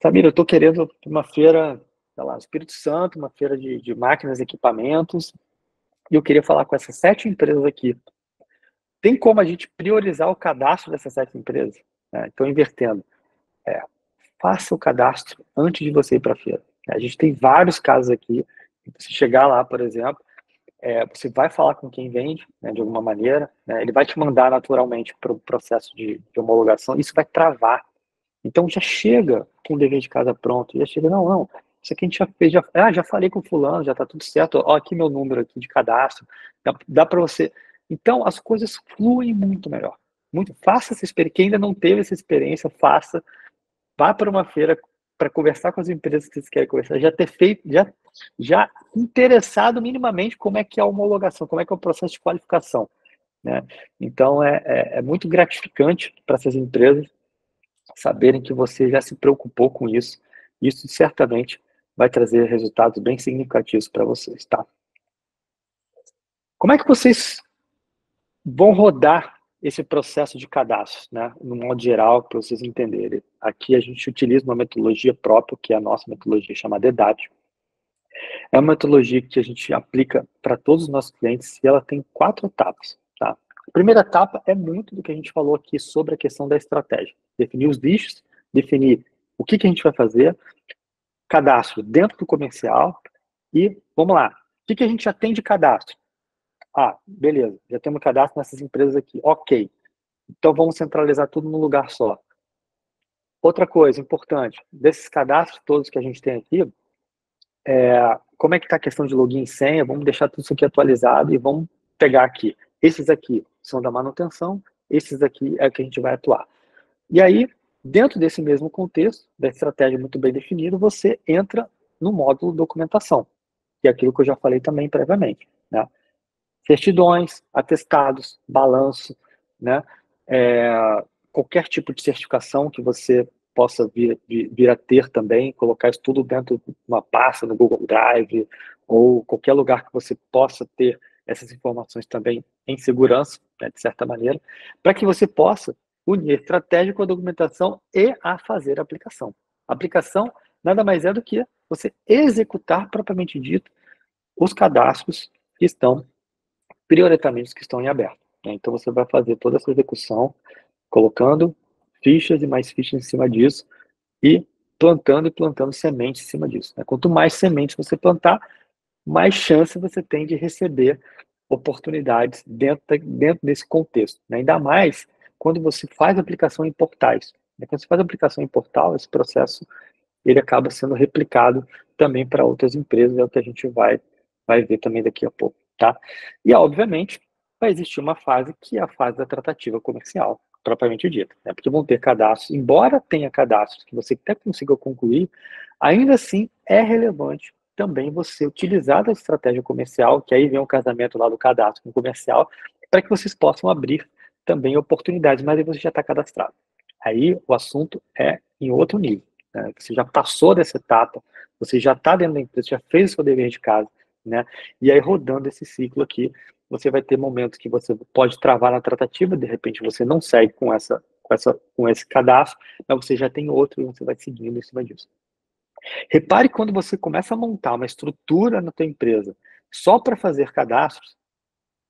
Samir, eu estou querendo uma feira, sei lá, Espírito Santo, uma feira de máquinas e equipamentos, e eu queria falar com essas 7 empresas aqui. Tem como a gente priorizar o cadastro dessas 7 empresas? Então, invertendo. Faça o cadastro antes de você ir para a feira. A gente tem vários casos aqui. Se chegar lá, por exemplo, você vai falar com quem vende, né, de alguma maneira, né, ele vai te mandar naturalmente para o processo de homologação, isso vai travar. Então já chega com o dever de casa pronto, já chega, não, isso aqui a gente já fez, já falei com o fulano, já está tudo certo, ó, aqui meu número aqui de cadastro, dá para você. Então, as coisas fluem muito melhor. Faça essa experiência, quem ainda não teve essa experiência, faça, vá para uma feira para conversar com as empresas que vocês querem conversar, já ter feito, já interessado minimamente como é que é a homologação, como é que é o processo de qualificação, né? Então, é muito gratificante para essas empresas saberem que você já se preocupou com isso. Isso certamente vai trazer resultados bem significativos para vocês, tá? Como é que vocês vão rodar esse processo de cadastro, né? No modo geral, para vocês entenderem. Aqui a gente utiliza uma metodologia própria, que é a nossa metodologia chamada EDAT. É uma metodologia que a gente aplica para todos os nossos clientes e ela tem 4 etapas, tá? A primeira etapa é muito do que a gente falou aqui sobre a questão da estratégia. Definir os nichos, definir o que a gente vai fazer, cadastro dentro do comercial e, vamos lá, o que a gente já tem de cadastro? Ah, beleza, já temos cadastro nessas empresas aqui, ok. Então vamos centralizar tudo num lugar só. Outra coisa importante, desses cadastros todos que a gente tem aqui, como é que está a questão de login e senha? Vamos deixar tudo isso aqui atualizado e vamos pegar aqui. Esses aqui são da manutenção, esses aqui é que a gente vai atuar. E aí, dentro desse mesmo contexto, da estratégia muito bem definida, você entra no módulo documentação, que é aquilo que eu já falei também previamente, né? Certidões, atestados, balanço, né? Qualquer tipo de certificação que você possa vir a ter também, colocar isso tudo dentro de uma pasta no Google Drive ou qualquer lugar que você possa ter essas informações também em segurança, né, de certa maneira, para que você possa unir a estratégia com a documentação e a fazer a aplicação. A aplicação nada mais é do que você executar propriamente dito os cadastros que estão prioritariamente que estão em aberto, né? Então você vai fazer toda essa execução colocando fichas e mais fichas em cima disso e plantando sementes em cima disso, né? Quanto mais sementes você plantar, mais chance você tem de receber oportunidades dentro desse contexto, né? Ainda mais quando você faz aplicação em portais, né? Quando você faz aplicação em portal, esse processo ele acaba sendo replicado também para outras empresas, é o que a gente vai ver também daqui a pouco, tá? E, obviamente, vai existir uma fase que é a fase da tratativa comercial, propriamente dita, né? Porque vão ter cadastros, embora tenha cadastros que você até consiga concluir, ainda assim é relevante também você utilizar da estratégia comercial, que aí vem o casamento lá do cadastro com o comercial, para que vocês possam abrir também oportunidades, mas aí você já está cadastrado. Aí o assunto é em outro nível, né? Você já passou dessa etapa, você já está dentro da empresa, já fez o seu dever de casa, né? E aí rodando esse ciclo aqui, você vai ter momentos que você pode travar na tratativa, de repente você não segue com esse cadastro, mas você já tem outro e você vai seguindo em cima disso. Repare quando você começa a montar uma estrutura na tua empresa só para fazer cadastros,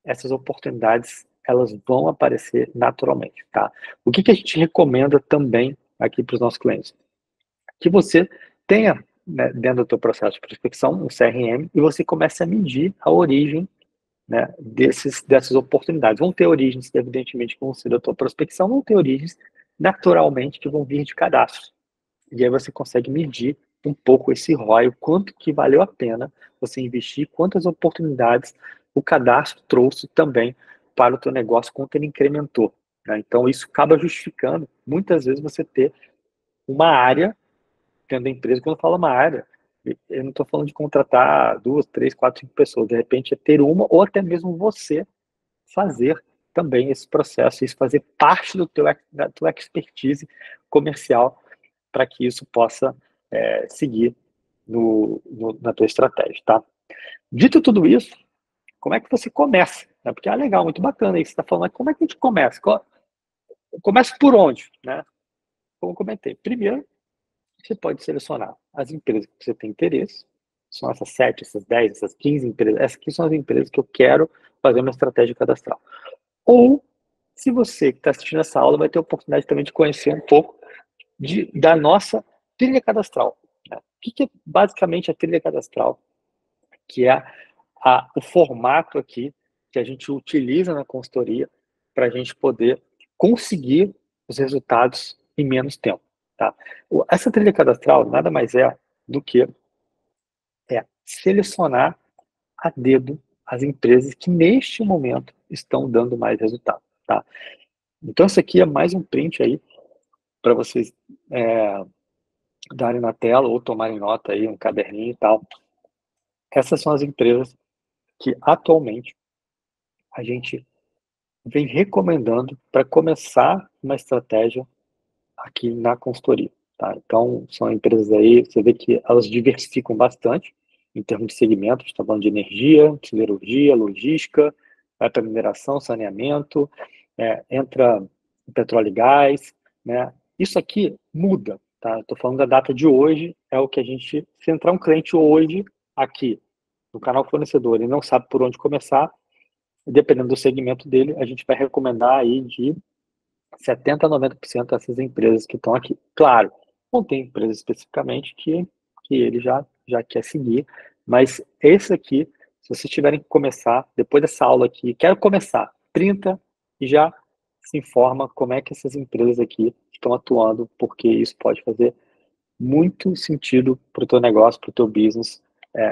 essas oportunidades elas vão aparecer naturalmente, tá? O que a gente recomenda também aqui para os nossos clientes? Que você tenha, né, dentro do teu processo de prospecção um CRM e você comece a medir a origem, né, dessas oportunidades. Vão ter origens, evidentemente, que vão ser da tua prospecção, vão ter origens, naturalmente, que vão vir de cadastros. E aí você consegue medir um pouco esse ROI, o quanto que valeu a pena você investir, quantas oportunidades o cadastro trouxe também para o teu negócio, quanto ele incrementou, né? Então, isso acaba justificando, muitas vezes, você ter uma área dentro da empresa. Quando eu falo uma área, eu não estou falando de contratar 2, 3, 4, 5 pessoas. De repente, é ter uma ou até mesmo você fazer também esse processo, isso fazer parte da tua expertise comercial para que isso possa seguir na tua estratégia, tá? Dito tudo isso, como é que você começa? Né? Porque é legal, muito bacana isso que você está falando, mas como é que a gente começa? Começa por onde? Né? Como eu comentei, primeiro, você pode selecionar as empresas que você tem interesse, são essas 7, essas 10, essas 15 empresas, essas aqui são as empresas que eu quero fazer uma estratégia cadastral. Ou, se você que está assistindo essa aula vai ter a oportunidade também de conhecer um pouco da nossa trilha cadastral. Né? O que é basicamente a trilha cadastral? Que é o formato aqui que a gente utiliza na consultoria para a gente poder conseguir os resultados em menos tempo. Tá? Essa trilha cadastral nada mais é do que selecionar a dedo as empresas que neste momento estão dando mais resultado, tá? Então, isso aqui é mais um print aí para vocês darem na tela ou tomarem nota aí, um caderninho e tal. Essas são as empresas que atualmente a gente vem recomendando para começar uma estratégia aqui na consultoria, tá? Então, são empresas aí, você vê que elas diversificam bastante em termos de segmentos, está falando de energia, siderurgia, logística, vai para mineração, saneamento, entra petróleo e gás, né? Isso aqui muda, tá? Estou falando da data de hoje, é o que a gente, se entrar um cliente hoje aqui no canal fornecedor e não sabe por onde começar, dependendo do segmento dele, a gente vai recomendar aí de 70% a 90% dessas empresas que estão aqui. Claro, não tem empresa especificamente que ele já quer seguir, mas esse aqui, se vocês tiverem que começar, depois dessa aula aqui, quero começar, 30 e já se informa como é que essas empresas aqui estão atuando, porque isso pode fazer muito sentido para o teu negócio, para o teu business,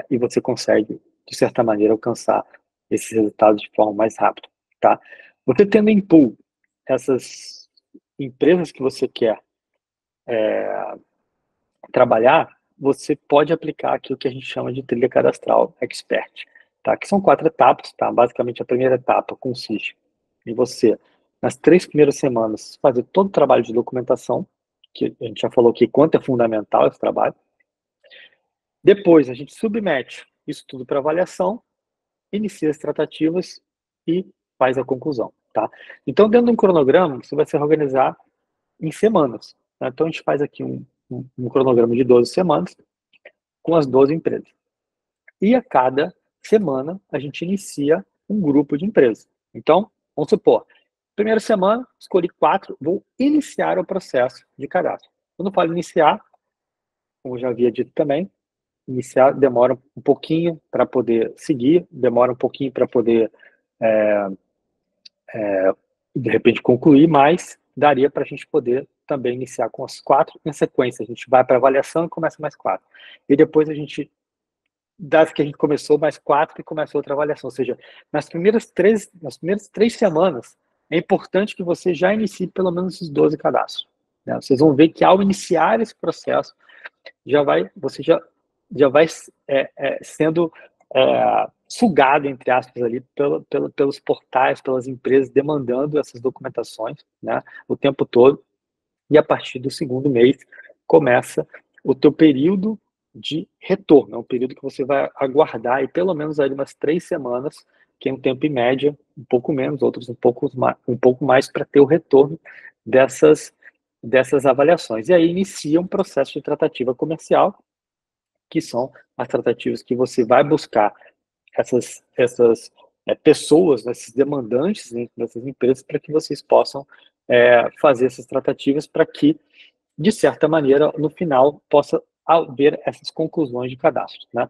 e você consegue, de certa maneira, alcançar esses resultados de forma mais rápida, tá? Você tendo em pool essas empresas que você quer trabalhar, você pode aplicar aqui o que a gente chama de trilha cadastral expert, tá? Que são 4 etapas, tá? Basicamente, a primeira etapa consiste em você, nas 3 primeiras semanas, fazer todo o trabalho de documentação, que a gente já falou aqui quanto é fundamental esse trabalho. Depois, a gente submete isso tudo para avaliação, inicia as tratativas e faz a conclusão, tá? Então, dentro de um cronograma, você vai se organizar em semanas, tá? Então, a gente faz aqui um cronograma de 12 semanas com as 12 empresas. E a cada semana, a gente inicia um grupo de empresas. Então, vamos supor, primeira semana, escolhi 4, vou iniciar o processo de cadastro. Quando eu falo iniciar, como eu já havia dito também, iniciar demora um pouquinho para poder seguir, demora um pouquinho para poder, de repente, concluir, mas daria para a gente poder também iniciar com as 4 em sequência. A gente vai para avaliação e começa mais 4. E depois a gente, das que a gente começou, mais 4 e começa outra avaliação. Ou seja, nas primeiras 3 semanas, é importante que você já inicie pelo menos esses 12 cadastros, né? Vocês vão ver que ao iniciar esse processo, você já vai sendo sugado, entre aspas, ali pelos portais, pelas empresas demandando essas documentações, né, o tempo todo, e a partir do segundo mês começa o teu período de retorno, é um período que você vai aguardar e pelo menos aí umas 3 semanas, que é um tempo em média, um pouco menos, outros um pouco mais para ter o retorno dessas avaliações. E aí inicia um processo de tratativa comercial, que são as tratativas que você vai buscar essas pessoas, esses demandantes dessas empresas, para que vocês possam fazer essas tratativas para que, de certa maneira, no final, possa haver essas conclusões de cadastro, né?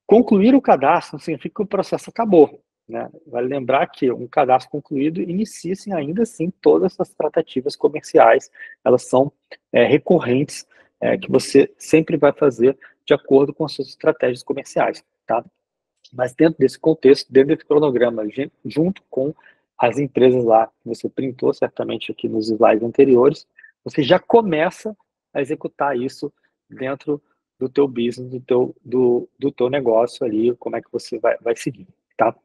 Concluir o cadastro não significa que o processo acabou, né? Vale lembrar que um cadastro concluído inicia-se ainda assim todas essas tratativas comerciais, elas são recorrentes, que você sempre vai fazer de acordo com as suas estratégias comerciais, tá? Mas dentro desse contexto, dentro desse cronograma, junto com as empresas lá, que você printou certamente aqui nos slides anteriores, você já começa a executar isso dentro do teu business, do teu negócio ali, como é que você vai seguir, tá?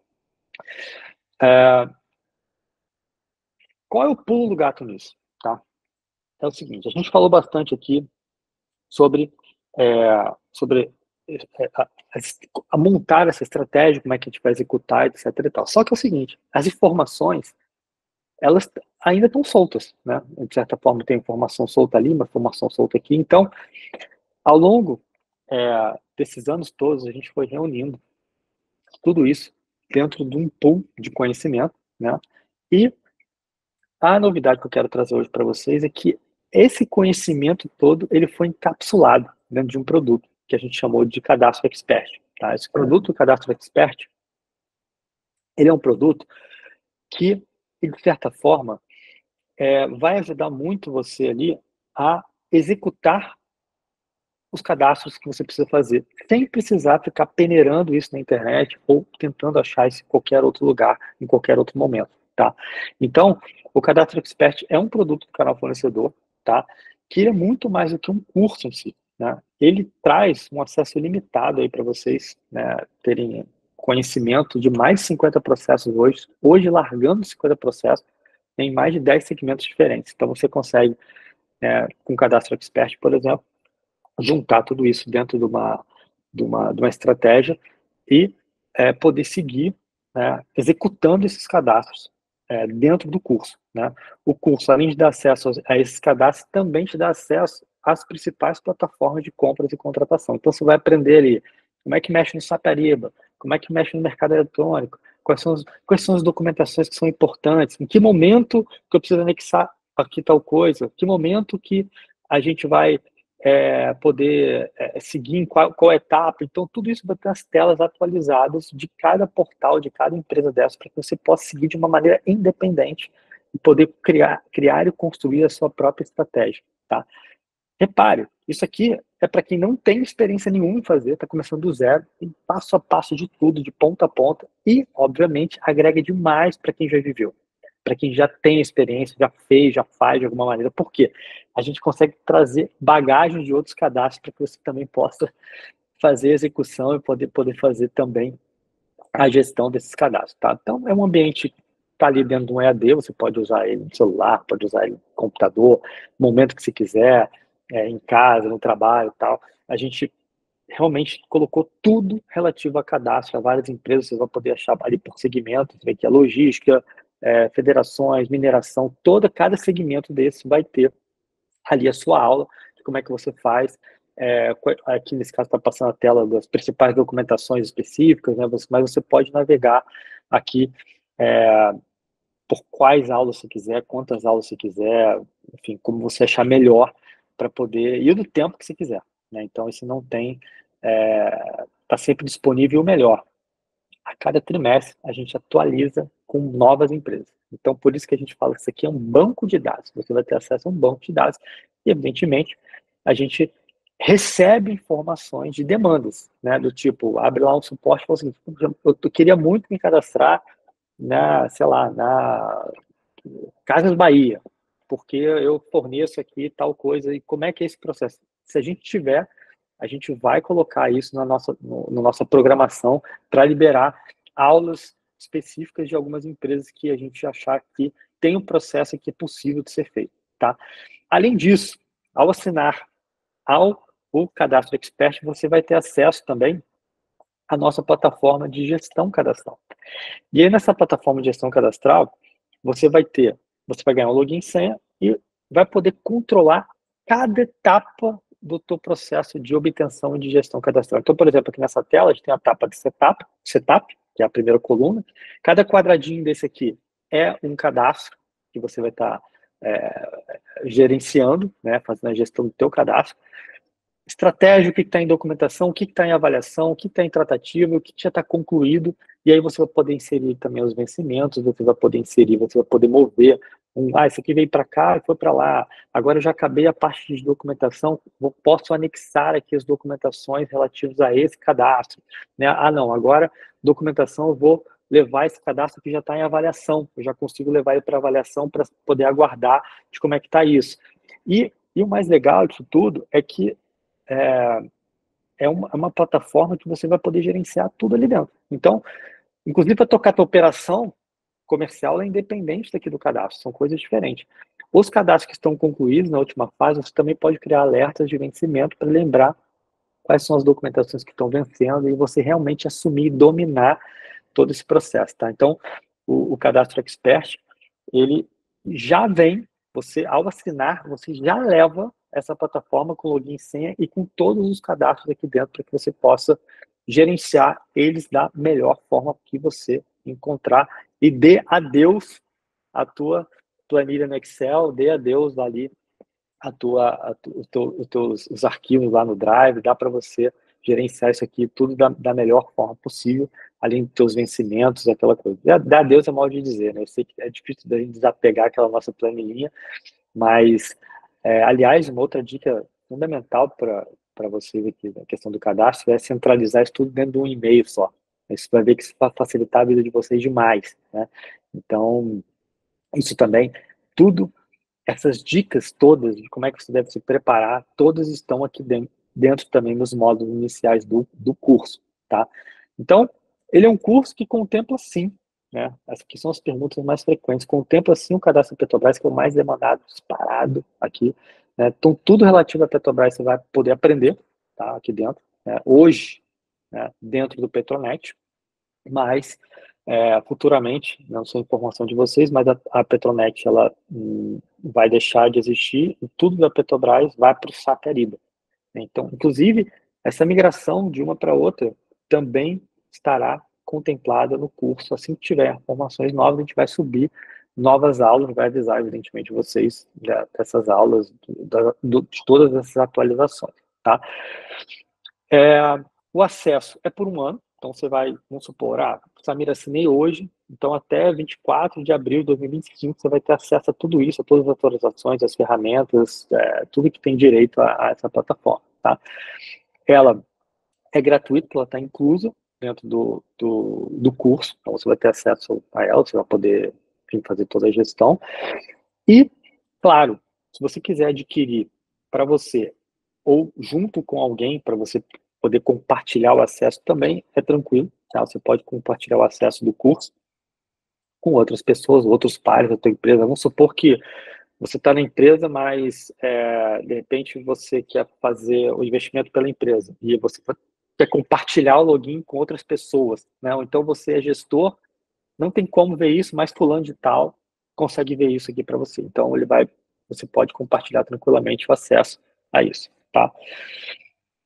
Qual é o pulo do gato nisso, tá? É o seguinte, a gente falou bastante aqui sobre a montar essa estratégia, como é que a gente vai executar, etc. e tal. Só que é o seguinte, as informações, elas ainda estão soltas, né? De certa forma, tem informação solta ali, uma informação solta aqui. Então, ao longo desses anos todos, a gente foi reunindo tudo isso dentro de um pool de conhecimento, né? E a novidade que eu quero trazer hoje para vocês é que esse conhecimento todo, ele foi encapsulado dentro de um produto que a gente chamou de Cadastro Expert, tá? Esse produto, o Cadastro Expert, ele é um produto que, de certa forma, vai ajudar muito você ali a executar os cadastros que você precisa fazer, sem precisar ficar peneirando isso na internet ou tentando achar isso em qualquer outro lugar, em qualquer outro momento, tá? Então, o Cadastro Expert é um produto do canal fornecedor, tá? Que é muito mais do que um curso em si, né? Ele traz um acesso ilimitado aí para vocês, né, terem conhecimento de mais de 50 processos hoje largando 50 processos, em mais de 10 segmentos diferentes. Então, você consegue, com o Cadastro Expert, por exemplo, juntar tudo isso dentro de uma estratégia e poder seguir, né, executando esses cadastros dentro do curso, né? O curso, além de dar acesso a esses cadastros, também te dá acesso às principais plataformas de compras e contratação. Então, você vai aprender ali como é que mexe no Sapariba, como é que mexe no mercado eletrônico, quais são as documentações que são importantes, em que momento que eu preciso anexar aqui tal coisa, que momento que a gente vai poder seguir em qual etapa. Então, tudo isso vai ter as telas atualizadas de cada portal, de cada empresa dessa, para que você possa seguir de uma maneira independente e poder criar e construir a sua própria estratégia, tá? Repare, isso aqui é para quem não tem experiência nenhuma em fazer, está começando do zero, tem passo a passo de tudo, de ponta a ponta, e, obviamente, agrega demais para quem já viveu, para quem já tem experiência, já fez, já faz de alguma maneira. Por quê? A gente consegue trazer bagagem de outros cadastros para que você também possa fazer a execução e poder fazer também a gestão desses cadastros, tá? Então, é um ambiente está ali dentro de um EAD, você pode usar ele no celular, pode usar ele no computador, no momento que você quiser, em casa, no trabalho e tal. A gente realmente colocou tudo relativo a cadastro, a várias empresas, você vai poder achar ali por segmento, você vê que a logística, federações, mineração, cada segmento desse vai ter ali a sua aula, de como é que você faz. Aqui nesse caso está passando a tela das principais documentações específicas, né, mas você pode navegar aqui por quais aulas você quiser, quantas aulas você quiser, enfim, como você achar melhor para poder ir no tempo que você quiser, né? Então, isso não tem, está sempre disponível o melhor. A cada trimestre, a gente atualiza com novas empresas. Então, por isso que a gente fala que isso aqui é um banco de dados. Você vai ter acesso a um banco de dados e, evidentemente, a gente recebe informações de demandas, né? Do tipo, abre lá um suporte e fala assim, eu queria muito me cadastrar sei lá, na Casas Bahia, porque eu forneço aqui tal coisa, e como é que é esse processo? Se a gente tiver, a gente vai colocar isso na nossa programação para liberar aulas específicas de algumas empresas que a gente achar que tem um processo que é possível de ser feito, tá? Além disso, ao assinar o Cadastro Expert, você vai ter acesso também à nossa plataforma de gestão cadastral. E aí, nessa plataforma de gestão cadastral, você vai ganhar um login e senha e vai poder controlar cada etapa do teu processo de obtenção e de gestão cadastral. Então, por exemplo, aqui nessa tela, a gente tem a etapa de setup, que é a primeira coluna. Cada quadradinho desse aqui é um cadastro que você vai estar gerenciando, né, fazendo a gestão do teu cadastro. Estratégia, o que está em documentação, o que está em avaliação, o que está em tratativa, o que já está concluído, e aí você vai poder inserir também os vencimentos, você vai poder mover, isso aqui veio para cá e foi para lá, agora eu já acabei a parte de documentação, posso anexar aqui as documentações relativas a esse cadastro, né? Não, agora documentação eu vou levar esse cadastro que já está em avaliação, eu já consigo levar ele para avaliação para poder aguardar de como é que está isso. E o mais legal disso tudo é que é uma plataforma que você vai poder gerenciar tudo ali dentro. Então, inclusive para tocar a tua operação comercial, ela é independente daqui do cadastro, são coisas diferentes. Os cadastros que estão concluídos na última fase, você também pode criar alertas de vencimento para lembrar quais são as documentações que estão vencendo e você realmente assumir e dominar todo esse processo, tá? Então, o Cadastro Expert, ele já vem, ao assinar, você já leva essa plataforma com login e senha e com todos os cadastros aqui dentro para que você possa gerenciar eles da melhor forma que você encontrar e dê adeus à tua planilha no Excel, dê adeus ali os arquivos lá no Drive, dá para você gerenciar isso aqui tudo da melhor forma possível, além dos teus vencimentos, aquela coisa. Dar adeus é mal de dizer, né? Eu sei que é difícil da gente desapegar aquela nossa planilhinha, mas, aliás, uma outra dica fundamental para para vocês aqui, a questão do cadastro, é centralizar isso tudo dentro de um e-mail só. Isso vai ver que isso vai facilitar a vida de vocês demais, né? Então, isso também, tudo, essas dicas todas de como é que você deve se preparar, todas estão aqui dentro também nos módulos iniciais do curso, tá? Então, ele é um curso que contempla sim, né? Essas aqui são as perguntas mais frequentes. Contempla sim o cadastro Petrobras, que é o mais demandado, disparado aqui, né? Então, tudo relativo à Petrobras você vai poder aprender, tá? Aqui dentro, né? Hoje, né? Dentro do Petronet, mas futuramente, não sou informação de vocês, mas a Petronet ela vai deixar de existir e tudo da Petrobras vai para o SAP Ariba. Então, inclusive, essa migração de uma para outra também estará contemplada no curso. Assim que tiver informações novas, a gente vai subir novas aulas, vai avisar, evidentemente, vocês dessas aulas, de todas essas atualizações, tá? O acesso é por um ano, então você vai, vamos supor, Samir, assinei hoje, então até 24 de abril de 2025 você vai ter acesso a tudo isso, a todas as atualizações, as ferramentas, tudo que tem direito a essa plataforma, tá? Ela é gratuita, ela está inclusa dentro do curso, então você vai ter acesso a ela, você vai poder, enfim, fazer toda a gestão. E, claro, se você quiser adquirir para você ou junto com alguém, para você poder compartilhar o acesso também, é tranquilo, tá? Você pode compartilhar o acesso do curso com outras pessoas, outros pares da tua empresa. Vamos supor que você está na empresa, mas de repente você quer fazer o investimento pela empresa e você quer compartilhar o login com outras pessoas, né? Ou então você é gestor, não tem como ver isso, mas fulano de tal consegue ver isso aqui para você. Então você pode compartilhar tranquilamente o acesso a isso, tá?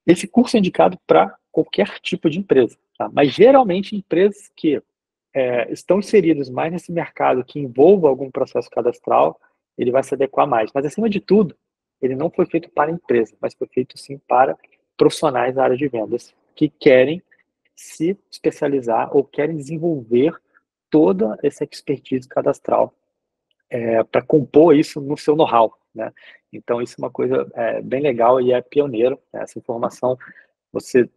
Esse curso é indicado para qualquer tipo de empresa, tá? Mas geralmente empresas que estão inseridas mais nesse mercado que envolva algum processo cadastral, ele vai se adequar mais. Mas, acima de tudo, ele não foi feito para empresa, mas foi feito, sim, para profissionais da área de vendas que querem se especializar ou querem desenvolver toda essa expertise cadastral para compor isso no seu know-how, né? Então, isso é uma coisa bem legal e é pioneiro, né? Essa informação, você,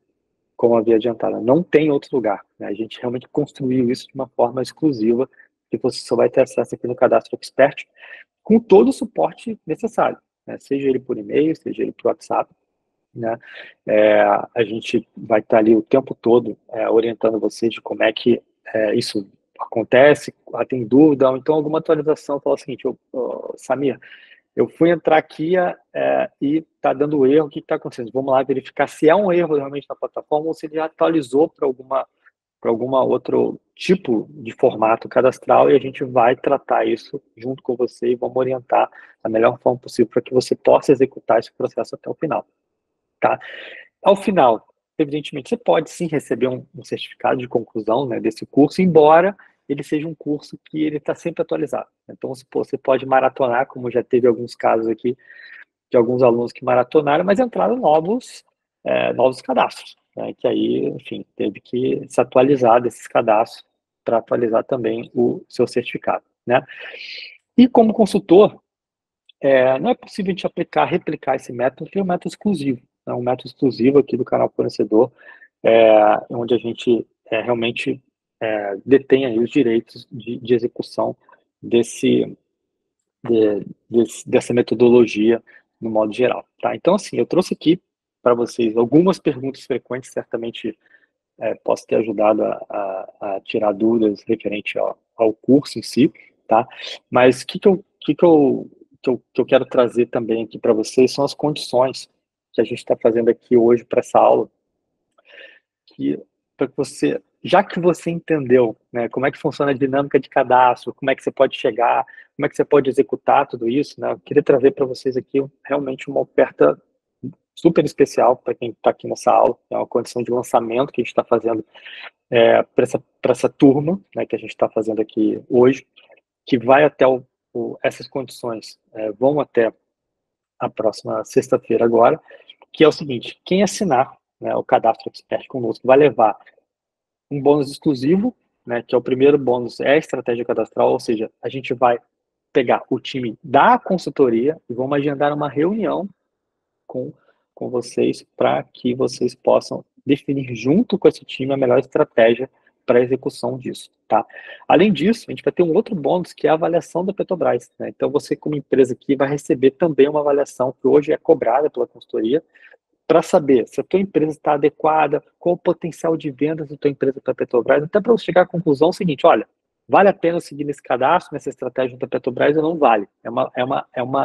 como havia adiantado, não tem em outro lugar, né? A gente realmente construiu isso de uma forma exclusiva, que você só vai ter acesso aqui no Cadastro Expert, com todo o suporte necessário, né? Seja ele por e-mail, seja ele por WhatsApp, né? A gente vai estar ali o tempo todo orientando vocês de como é que isso acontece, tem dúvida, ou então alguma atualização, fala o seguinte, Samir, eu fui entrar aqui e está dando erro, o que está acontecendo? Vamos lá verificar se é um erro realmente na plataforma ou se ele já atualizou para alguma outro tipo de formato cadastral e a gente vai tratar isso junto com você e vamos orientar da melhor forma possível para que você possa executar esse processo até o final, tá? Ao final, evidentemente, você pode sim receber um certificado de conclusão, né, desse curso, embora ele seja um curso que ele está sempre atualizado. Então, você pode maratonar, como já teve alguns casos aqui de alguns alunos que maratonaram, mas entraram novos cadastros, né, que aí, enfim, teve que se atualizar desses cadastros para atualizar também o seu certificado, né? E como consultor, não é possível a gente replicar esse método, que é um método exclusivo, é um método exclusivo aqui do canal Fornecedor, onde a gente realmente detém aí os direitos de execução dessa metodologia no modo geral, tá? Então, assim, eu trouxe aqui para vocês algumas perguntas frequentes, certamente posso ter ajudado a tirar dúvidas referente ao curso em si, tá? Mas o que eu quero trazer também aqui para vocês são as condições que a gente está fazendo aqui hoje para essa aula, para que você, já que você entendeu, né, como é que funciona a dinâmica de cadastro, como é que você pode chegar, como é que você pode executar tudo isso, né, eu queria trazer para vocês aqui realmente uma oferta super especial para quem está aqui nessa aula, é uma condição de lançamento que a gente está fazendo para essa turma, né, que a gente está fazendo aqui hoje, que vai até essas condições, vão até a próxima sexta-feira agora, que é o seguinte, quem assinar, né, o Cadastro Expert conosco vai levar um bônus exclusivo, né, que é o primeiro bônus, é a estratégia cadastral, ou seja, a gente vai pegar o time da consultoria e vamos agendar uma reunião com com vocês para que vocês possam definir junto com esse time a melhor estratégia para a execução disso, tá? Além disso, a gente vai ter um outro bônus, que é a avaliação da Petrobras, né? Então, você, como empresa aqui, vai receber também uma avaliação que hoje é cobrada pela consultoria, para saber se a tua empresa está adequada, qual o potencial de vendas da tua empresa para a Petrobras, até para você chegar à conclusão seguinte: olha, vale a pena seguir nesse cadastro, nessa estratégia da Petrobras ou não vale?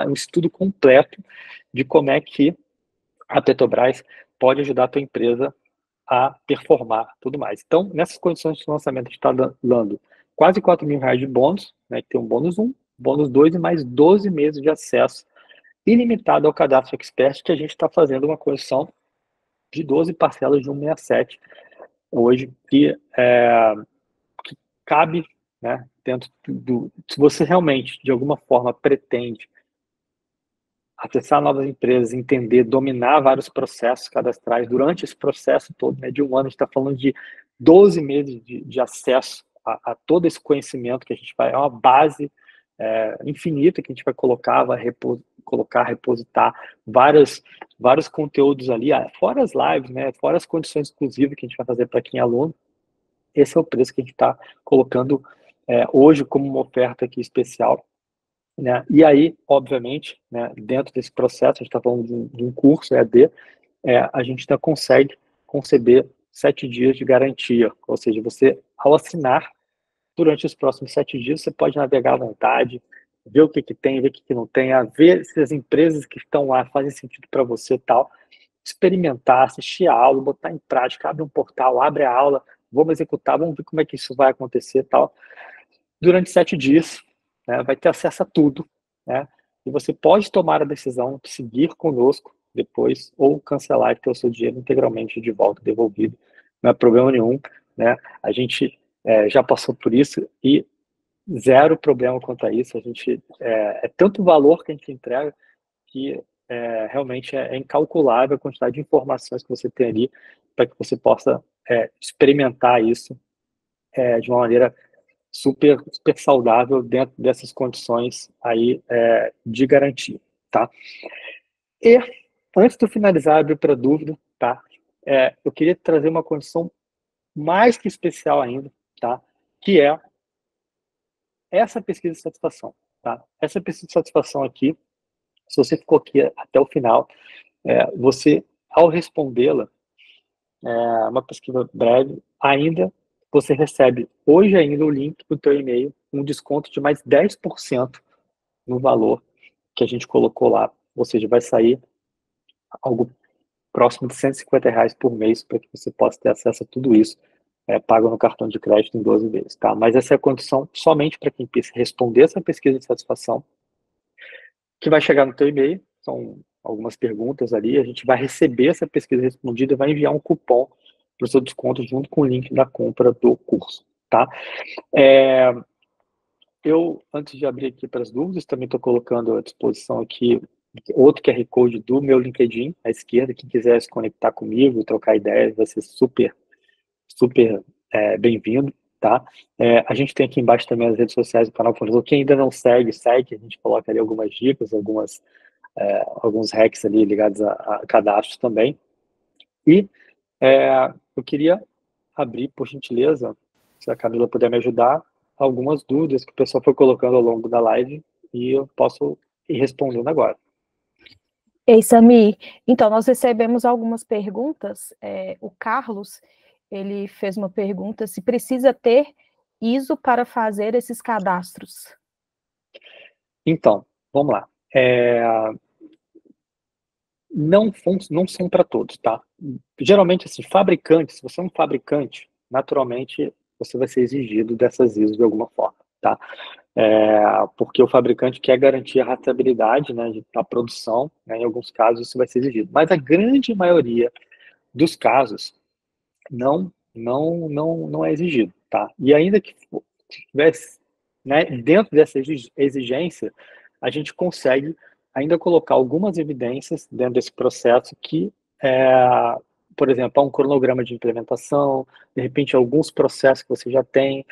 Um estudo completo de como é que a Petrobras pode ajudar a tua empresa a performar, tudo mais. Então, nessas condições de lançamento, a gente está dando quase R$ 4.000 de bônus, né, que tem um bônus 1, bônus 2 e mais 12 meses de acesso ilimitado ao cadastro Expert, que a gente está fazendo uma condição de 12 parcelas de 167 hoje, que cabe, né, dentro do... Se você realmente, de alguma forma, pretende acessar novas empresas, entender, dominar vários processos cadastrais, durante esse processo todo, né, de um ano, a gente está falando de 12 meses de acesso a todo esse conhecimento que a gente vai... É uma base infinita que a gente vai colocar, repositar vários conteúdos ali, fora as lives, né, fora as condições exclusivas que a gente vai fazer para quem é aluno. Esse é o preço que a gente está colocando hoje como uma oferta aqui especial, né? E aí, obviamente, né, dentro desse processo, a gente está falando de um curso EAD, a gente ainda consegue conceber 7 dias de garantia, ou seja, você, ao assinar, durante os próximos 7 dias, você pode navegar à vontade, ver o que tem, ver o que não tem, ver se as empresas que estão lá fazem sentido para você e tal, experimentar, assistir a aula, botar em prática, abre um portal, abre a aula, vamos executar, vamos ver como é que isso vai acontecer e tal. Durante 7 dias, né, vai ter acesso a tudo, né, e você pode tomar a decisão de seguir conosco depois ou cancelar e ter o seu dinheiro integralmente de volta, devolvido, não é problema nenhum, né, a gente já passou por isso e zero problema quanto a isso. A gente é tanto valor que a gente entrega que realmente é incalculável a quantidade de informações que você tem ali para que você possa experimentar isso de uma maneira super, super saudável dentro dessas condições aí de garantia, tá? E antes de eu finalizar, abrir para dúvida, tá? Eu queria trazer uma condição mais que especial ainda, tá? Que é essa pesquisa de satisfação, tá? Essa pesquisa de satisfação aqui, se você ficou aqui até o final, você, ao respondê-la, uma pesquisa breve, ainda você recebe hoje ainda o link para o teu e-mail, um desconto de mais 10% no valor que a gente colocou lá. Ou seja, vai sair algo próximo de R$ 150 por mês para que você possa ter acesso a tudo isso, pago no cartão de crédito em 12 vezes, tá? Mas essa é a condição somente para quem responder essa pesquisa de satisfação, que vai chegar no teu e-mail, são algumas perguntas ali, a gente vai receber essa pesquisa respondida e vai enviar um cupom para o seu desconto junto com o link da compra do curso, tá? Eu, antes de abrir aqui para as dúvidas, também estou colocando à disposição aqui outro QR Code do meu LinkedIn, à esquerda. Quem quiser se conectar comigo, trocar ideias, vai ser super, super bem-vindo, tá? A gente tem aqui embaixo também as redes sociais do canal Fornecedor. Quem ainda não segue, segue. A gente coloca ali algumas dicas, alguns hacks ali ligados a cadastros também. E eu queria abrir, por gentileza, se a Camila puder me ajudar, algumas dúvidas que o pessoal foi colocando ao longo da live e eu posso ir respondendo agora. Ei, Sami, então nós recebemos algumas perguntas. O Carlos, ele fez uma pergunta se precisa ter ISO para fazer esses cadastros. Então, vamos lá. Não são para todos, tá? Geralmente, assim, fabricante, se você é um fabricante, naturalmente você vai ser exigido dessas ISOs de alguma forma, tá? Porque o fabricante quer garantir a rastreabilidade, né, da produção, né, em alguns casos isso vai ser exigido. Mas a grande maioria dos casos não é exigido, tá? E ainda que tivesse, né, dentro dessa exigência, a gente consegue ainda colocar algumas evidências dentro desse processo que, por exemplo, há um cronograma de implementação, de repente alguns processos que você já tem,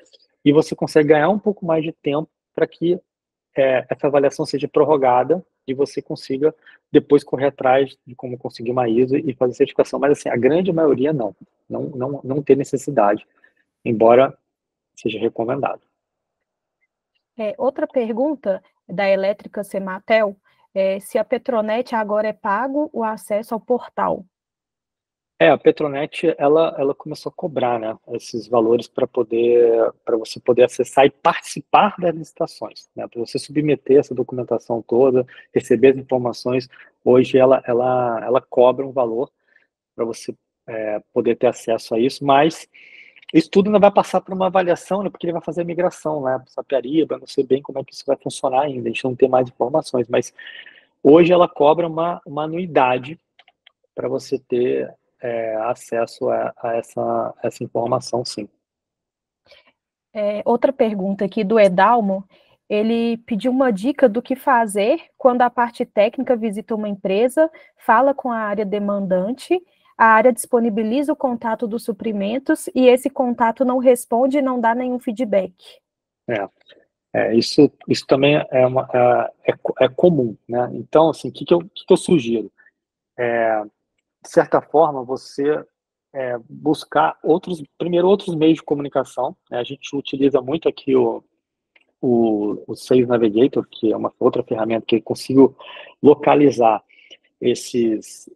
e você consegue ganhar um pouco mais de tempo para que essa avaliação seja prorrogada e você consiga depois correr atrás de como conseguir uma ISO e fazer certificação. Mas, assim, a grande maioria não tem necessidade, embora seja recomendado. Outra pergunta da Elétrica Sematel é se a Petronet agora é pago o acesso ao portal. A Petronet, ela começou a cobrar, né, esses valores para você poder acessar e participar das licitações, né, para você submeter essa documentação toda, receber as informações. Hoje ela cobra um valor para você poder ter acesso a isso, mas isso tudo ainda vai passar por uma avaliação, né, porque ele vai fazer a migração, né, para o SAP Ariba. Não sei bem como é que isso vai funcionar ainda, a gente não tem mais informações, mas hoje ela cobra uma anuidade para você ter acesso a essa informação, sim. Outra pergunta aqui do Edalmo, ele pediu uma dica do que fazer quando a parte técnica visita uma empresa, fala com a área demandante, a área disponibiliza o contato dos suprimentos e esse contato não responde e não dá nenhum feedback. Isso também é comum, né? Então, assim, o que eu sugiro? De certa forma, você buscar outros meios de comunicação, né? A gente utiliza muito aqui o Sales Navigator, que é uma outra ferramenta que eu consigo localizar esses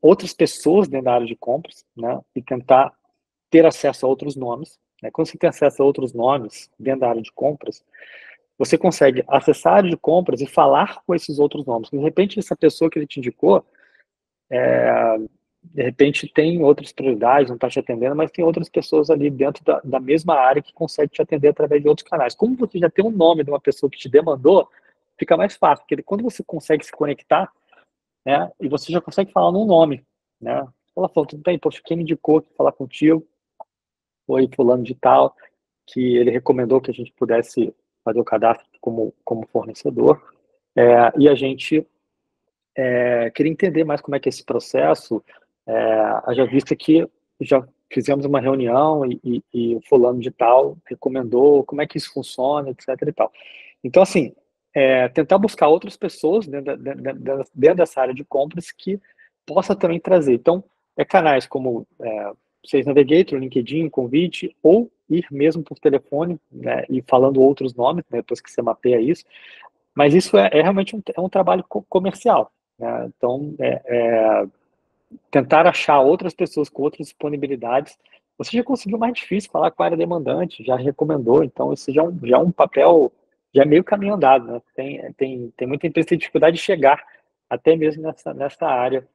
outras pessoas dentro da área de compras, né? E tentar ter acesso a outros nomes, né? Quando você tem acesso a outros nomes dentro da área de compras, você consegue acessar a área de compras e falar com esses outros nomes. De repente, essa pessoa que ele te indicou, de repente tem outras prioridades, não está te atendendo, mas tem outras pessoas ali dentro da mesma área que conseguem te atender através de outros canais. Como você já tem um nome de uma pessoa que te demandou, fica mais fácil, porque quando você consegue se conectar, né, e você já consegue falar num nome, né? Ela falou, tudo bem, poxa, quem me indicou que falar contigo foi fulano de tal, que ele recomendou que a gente pudesse fazer o cadastro como fornecedor, e a gente queria entender mais como é que é esse processo. Haja vista que já fizemos uma reunião e o fulano de tal recomendou como é que isso funciona, etc. e tal. Então, assim, tentar buscar outras pessoas dentro dessa área de compras que possa também trazer. Então, canais como Sales Navigator, LinkedIn, Convite, ou ir mesmo por telefone, né, e falando outros nomes, né, depois que você mapeia isso. Mas isso é realmente um trabalho comercial, né? Então, tentar achar outras pessoas com outras disponibilidades. Você já conseguiu mais difícil falar com a área demandante, já recomendou, então isso já é um papel, já é meio caminho andado, né? Tem muita empresa que tem dificuldade de chegar até mesmo nessa área,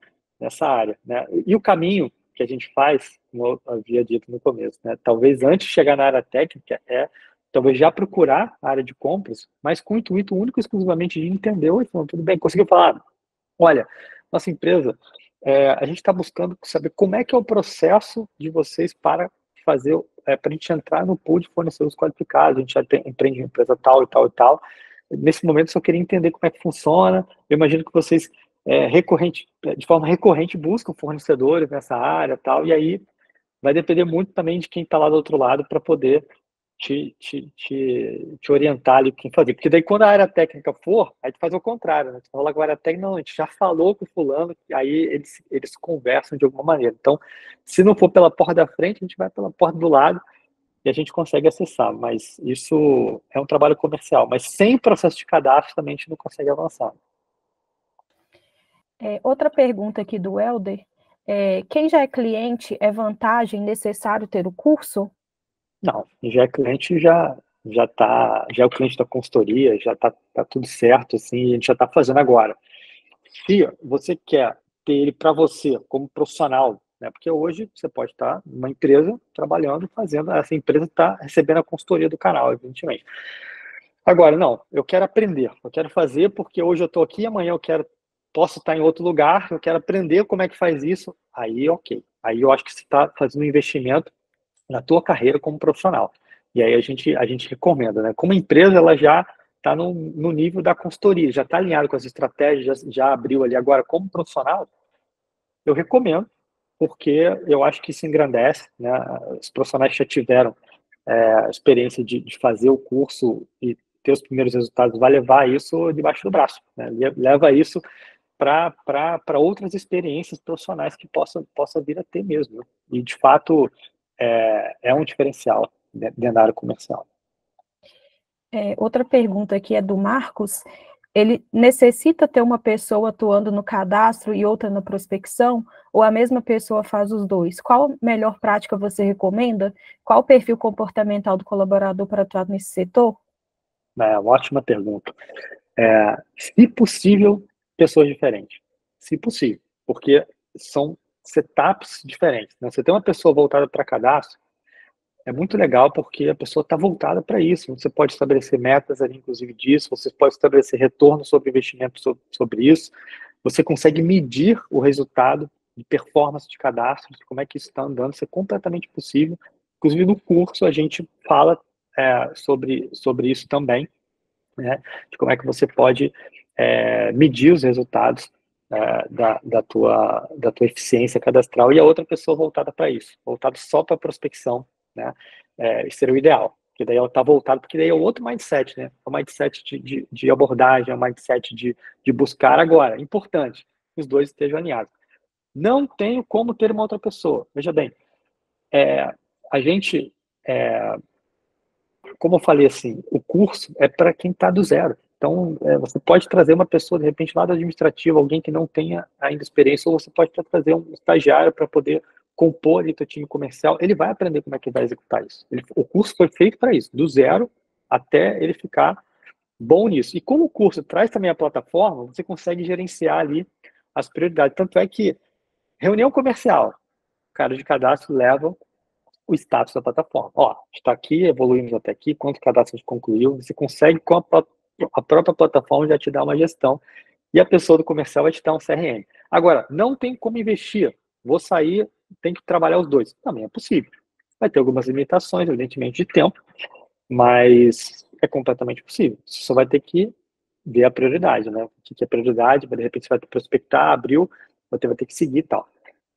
né? E o caminho que a gente faz, como eu havia dito no começo, né? Talvez antes de chegar na área técnica, talvez já procurar a área de compras, mas com o intuito único e exclusivamente de entender, oi, tudo bem, conseguiu falar, olha, nossa empresa, a gente está buscando saber como é que é o processo de vocês para fazer, para a gente entrar no pool de fornecedores qualificados. A gente já empreende uma empresa tal e tal e tal. Nesse momento, só queria entender como é que funciona. Eu imagino que vocês, de forma recorrente, buscam fornecedores nessa área tal, e aí vai depender muito também de quem está lá do outro lado para poder te orientar ali o que fazer. Porque daí quando a área técnica for, aí tu faz o contrário, né? Tu fala com a área técnica, não, a gente já falou com o fulano, e aí eles conversam de alguma maneira. Então, se não for pela porta da frente, a gente vai pela porta do lado e a gente consegue acessar. Mas isso é um trabalho comercial. Mas sem processo de cadastro também a gente não consegue avançar. Outra pergunta aqui do Helder. Quem já é cliente, é vantagem necessário ter o curso? Não, já é cliente, já é o cliente da consultoria, já tá tudo certo, assim, a gente já está fazendo agora. Se você quer ter ele para você como profissional, né? Porque hoje você pode estar numa empresa trabalhando, fazendo, essa empresa está recebendo a consultoria do canal, evidentemente. Agora, não, eu quero aprender, eu quero fazer porque hoje eu estou aqui, amanhã posso estar em outro lugar, eu quero aprender como é que faz isso, aí ok. Aí eu acho que você está fazendo um investimento na tua carreira como profissional. E aí a gente recomenda, né? Como empresa, ela já está no nível da consultoria, já está alinhado com as estratégias, já abriu ali. Agora, como profissional, eu recomendo, porque eu acho que isso engrandece, né? Os profissionais que já tiveram a experiência de fazer o curso e ter os primeiros resultados, vai levar isso debaixo do braço, né? Leva isso para outras experiências profissionais que possa vir a ter mesmo. E, de fato, é um diferencial dentro da área comercial. Outra pergunta aqui é do Marcos. Ele necessita ter uma pessoa atuando no cadastro e outra na prospecção, ou a mesma pessoa faz os dois? Qual melhor prática você recomenda? Qual o perfil comportamental do colaborador para atuar nesse setor? Uma ótima pergunta. Se possível, pessoas diferentes. Se possível, porque são setups diferentes, né? Você tem uma pessoa voltada para cadastro, é muito legal porque a pessoa está voltada para isso. Você pode estabelecer metas ali, inclusive disso, você pode estabelecer retorno sobre investimento sobre isso, você consegue medir o resultado de performance de cadastro, de como é que isso está andando, isso é completamente possível. Inclusive no curso a gente fala sobre isso também, né, de como é que você pode medir os resultados da tua eficiência cadastral, e a outra pessoa voltada para isso, voltada só para prospecção, né? Isso seria o ideal, porque daí ela está voltada, porque daí é outro mindset, né? É um mindset de abordagem, é um mindset de buscar agora. Importante que os dois estejam alinhados. Não tenho como ter uma outra pessoa. Veja bem, a gente, como eu falei assim, o curso é para quem está do zero. Então, você pode trazer uma pessoa, de repente, lá do administrativo, alguém que não tenha ainda experiência, ou você pode trazer um estagiário para poder compor ali teu time comercial. Ele vai aprender como é que vai executar isso. O curso foi feito para isso, do zero até ele ficar bom nisso. E como o curso traz também a plataforma, você consegue gerenciar ali as prioridades. Tanto é que reunião comercial, cara de cadastro leva o status da plataforma. Ó, está aqui, evoluímos até aqui, quanto cadastro a gente concluiu, você consegue, com a própria plataforma já te dá uma gestão, e a pessoa do comercial vai te dar um CRM. Agora, não tem como investir, vou sair, tem que trabalhar os dois. Também é possível. Vai ter algumas limitações, evidentemente, de tempo, mas é completamente possível. Você só vai ter que ver a prioridade, né? O que é prioridade, de repente você vai ter que prospectar, abriu, você vai ter que seguir e tal.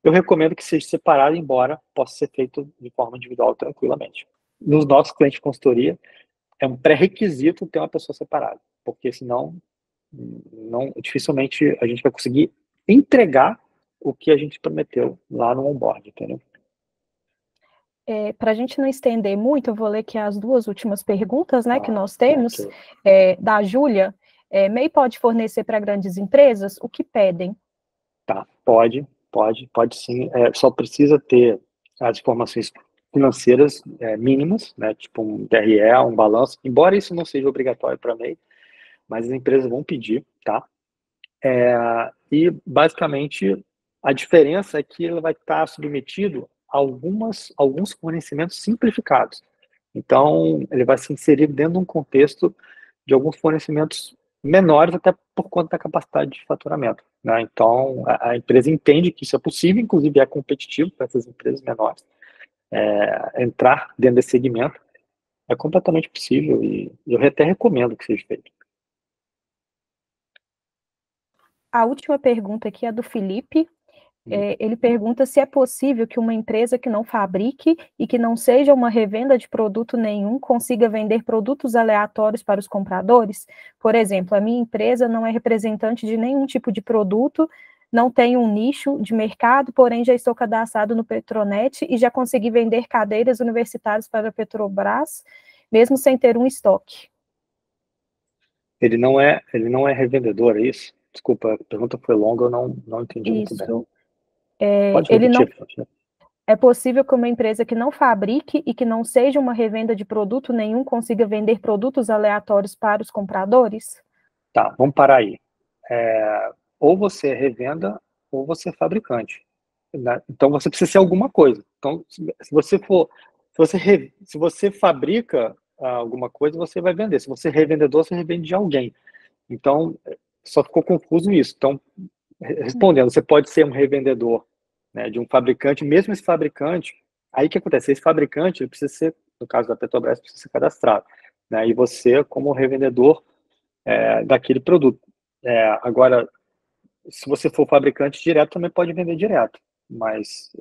Eu recomendo que seja separado, embora possa ser feito de forma individual tranquilamente. Nos nossos clientes de consultoria, é um pré-requisito ter uma pessoa separada, porque senão dificilmente a gente vai conseguir entregar o que a gente prometeu lá no onboard, entendeu? Para a gente não estender muito, eu vou ler aqui as duas últimas perguntas, né, que nós temos, okay. Da Júlia. MEI pode fornecer para grandes empresas? O que pedem? Tá, pode sim. Só precisa ter as informações financeiras mínimas, né, tipo um DRE, um balanço, embora isso não seja obrigatório para MEI, mas as empresas vão pedir, tá? E basicamente a diferença é que ele vai estar submetido a alguns fornecimentos simplificados. Então, ele vai se inserir dentro de um contexto de alguns fornecimentos menores, até por conta da capacidade de faturamento, né? Então, a empresa entende que isso é possível, inclusive é competitivo para essas empresas menores entrar dentro desse segmento. É completamente possível e eu até recomendo que seja feito. A última pergunta aqui é do Felipe. Ele pergunta se é possível que uma empresa que não fabrique e que não seja uma revenda de produto nenhum consiga vender produtos aleatórios para os compradores. Por exemplo, a minha empresa não é representante de nenhum tipo de produto, não tem um nicho de mercado, porém já estou cadastrado no Petronet e já consegui vender cadeiras universitárias para a Petrobras, mesmo sem ter um estoque. Ele não é revendedor, é isso? Desculpa, a pergunta foi longa, eu não entendi muito bem. Isso. Pode Ele não. repetir. É possível que uma empresa que não fabrique e que não seja uma revenda de produto nenhum consiga vender produtos aleatórios para os compradores? Tá, vamos parar aí. Ou você é revenda ou você é fabricante, né? Então você precisa ser alguma coisa. Então, se você fabrica alguma coisa, você vai vender. Se você é revendedor, você revende de alguém. Então, só ficou confuso isso. Então, respondendo, você pode ser um revendedor, né, de um fabricante, mesmo esse fabricante, aí o que acontece? Esse fabricante ele precisa ser, no caso da Petrobras, precisa ser cadastrado, né, e você, como revendedor daquele produto. Agora, se você for fabricante direto, também pode vender direto, mas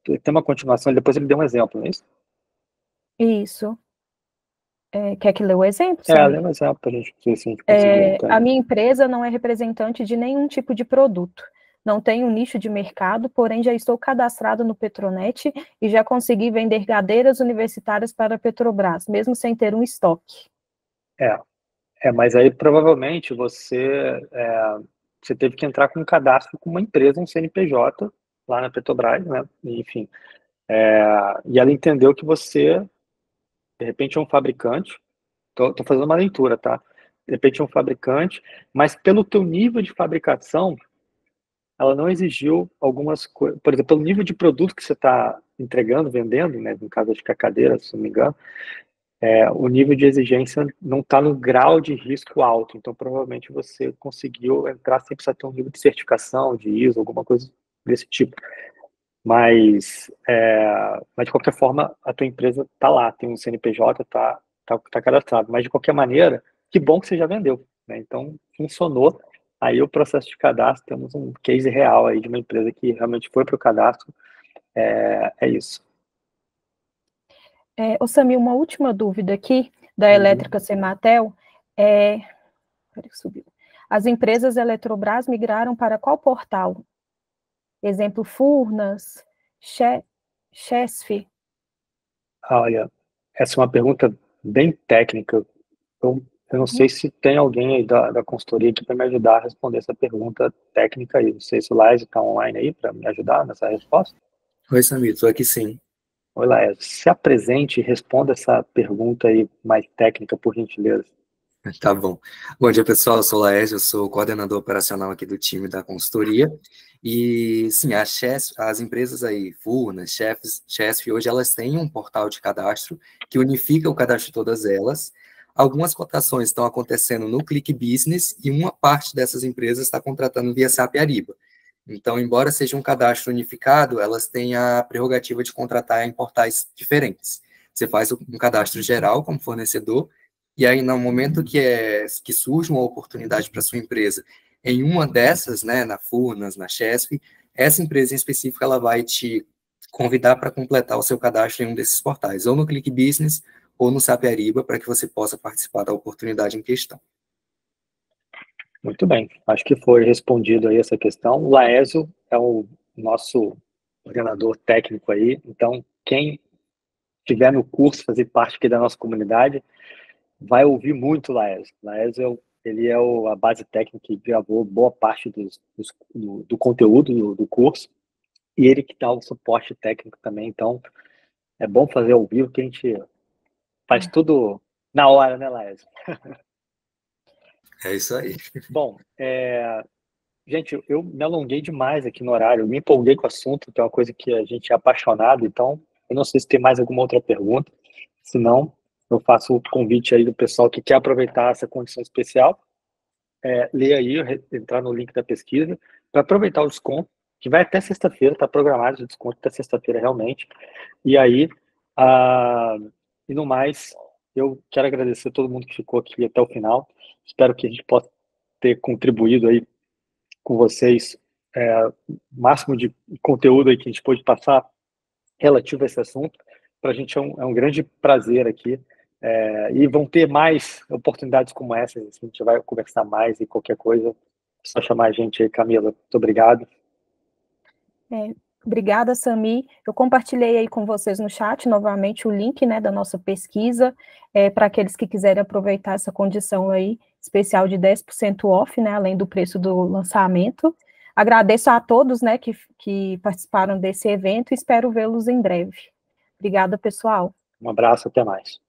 tem uma continuação, depois ele deu um exemplo, não é isso? Isso. Quer que lê o exemplo, lê Samir? um exemplo para a gente ver se a gente conseguiu. A minha empresa não é representante de nenhum tipo de produto. Não tenho um nicho de mercado, porém já estou cadastrado no Petronet e já consegui vender cadeiras universitárias para a Petrobras, mesmo sem ter um estoque. Mas aí provavelmente você teve que entrar com um cadastro com uma empresa, um CNPJ, lá na Petrobras, né? Enfim. E ela entendeu que você, de repente, é um fabricante. Tô fazendo uma leitura, tá? De repente é um fabricante, mas pelo teu nível de fabricação, ela não exigiu algumas coisas. Por exemplo, pelo nível de produto que você está entregando, vendendo, né? No caso, acho que a cadeira, se não me engano, o nível de exigência não está no grau de risco alto. Então, provavelmente você conseguiu entrar sem precisar ter um nível de certificação, de ISO, alguma coisa desse tipo. Mas de qualquer forma, a tua empresa está lá, tem um CNPJ, tá cadastrado. Mas, de qualquer maneira, que bom que você já vendeu, né? Então, funcionou. Aí, o processo de cadastro, temos um case real aí de uma empresa que realmente foi para o cadastro. É isso. Ô, Samir, uma última dúvida aqui da Elétrica Sematel. Peraí que subiu. As empresas Eletrobras migraram para qual portal? Exemplo, Furnas, Chesf. Olha, essa é uma pergunta bem técnica. Eu não sei se tem alguém aí da consultoria aqui para me ajudar a responder essa pergunta técnica aí. Não sei se o Laís está online aí para me ajudar nessa resposta. Oi, Samir, estou aqui sim. Oi, Laís. Se apresente e responda essa pergunta aí mais técnica, por gentileza. Tá bom. Bom dia, pessoal. Eu sou o Laércio, eu sou o coordenador operacional aqui do time da consultoria. E, sim, as empresas aí, Furnas, Chesf, hoje elas têm um portal de cadastro que unifica o cadastro de todas elas. Algumas cotações estão acontecendo no Click Business e uma parte dessas empresas está contratando via SAP Ariba. Então, embora seja um cadastro unificado, elas têm a prerrogativa de contratar em portais diferentes. Você faz um cadastro geral como fornecedor, e aí, no momento que surge uma oportunidade para sua empresa, em uma dessas, né, na Furnas, na Chesf, essa empresa em específico, ela vai te convidar para completar o seu cadastro em um desses portais, ou no Click Business, ou no SAP Ariba, para que você possa participar da oportunidade em questão. Muito bem, acho que foi respondido aí essa questão. O Laésio é o nosso coordenador técnico aí, então quem estiver no curso, fazer parte aqui da nossa comunidade, vai ouvir muito o Laésio. Laésio, ele é a base técnica que gravou boa parte do conteúdo do curso, e ele que dá o suporte técnico também, então é bom fazer ao vivo, que a gente faz tudo na hora, né, Laésio? É isso aí. Bom, gente, eu me alonguei demais aqui no horário, eu me empolguei com o assunto, que é uma coisa que a gente é apaixonado, então eu não sei se tem mais alguma outra pergunta, se não, eu faço o convite aí do pessoal que quer aproveitar essa condição especial, ler aí, entrar no link da pesquisa, para aproveitar o desconto, que vai até sexta-feira, está programado o desconto até sexta-feira realmente, e aí, e no mais, eu quero agradecer a todo mundo que ficou aqui até o final, espero que a gente possa ter contribuído aí com vocês o máximo de conteúdo aí que a gente pôde passar relativo a esse assunto. Para a gente é um grande prazer aqui. E vão ter mais oportunidades como essa. A gente vai conversar mais e qualquer coisa. É só chamar a gente aí, Camila. Muito obrigado. Obrigada, Samir. Eu compartilhei aí com vocês no chat, novamente, o link, né, da nossa pesquisa, para aqueles que quiserem aproveitar essa condição aí, especial de 10% off, né, além do preço do lançamento. Agradeço a todos, né, que participaram desse evento e espero vê-los em breve. Obrigada, pessoal. Um abraço, até mais.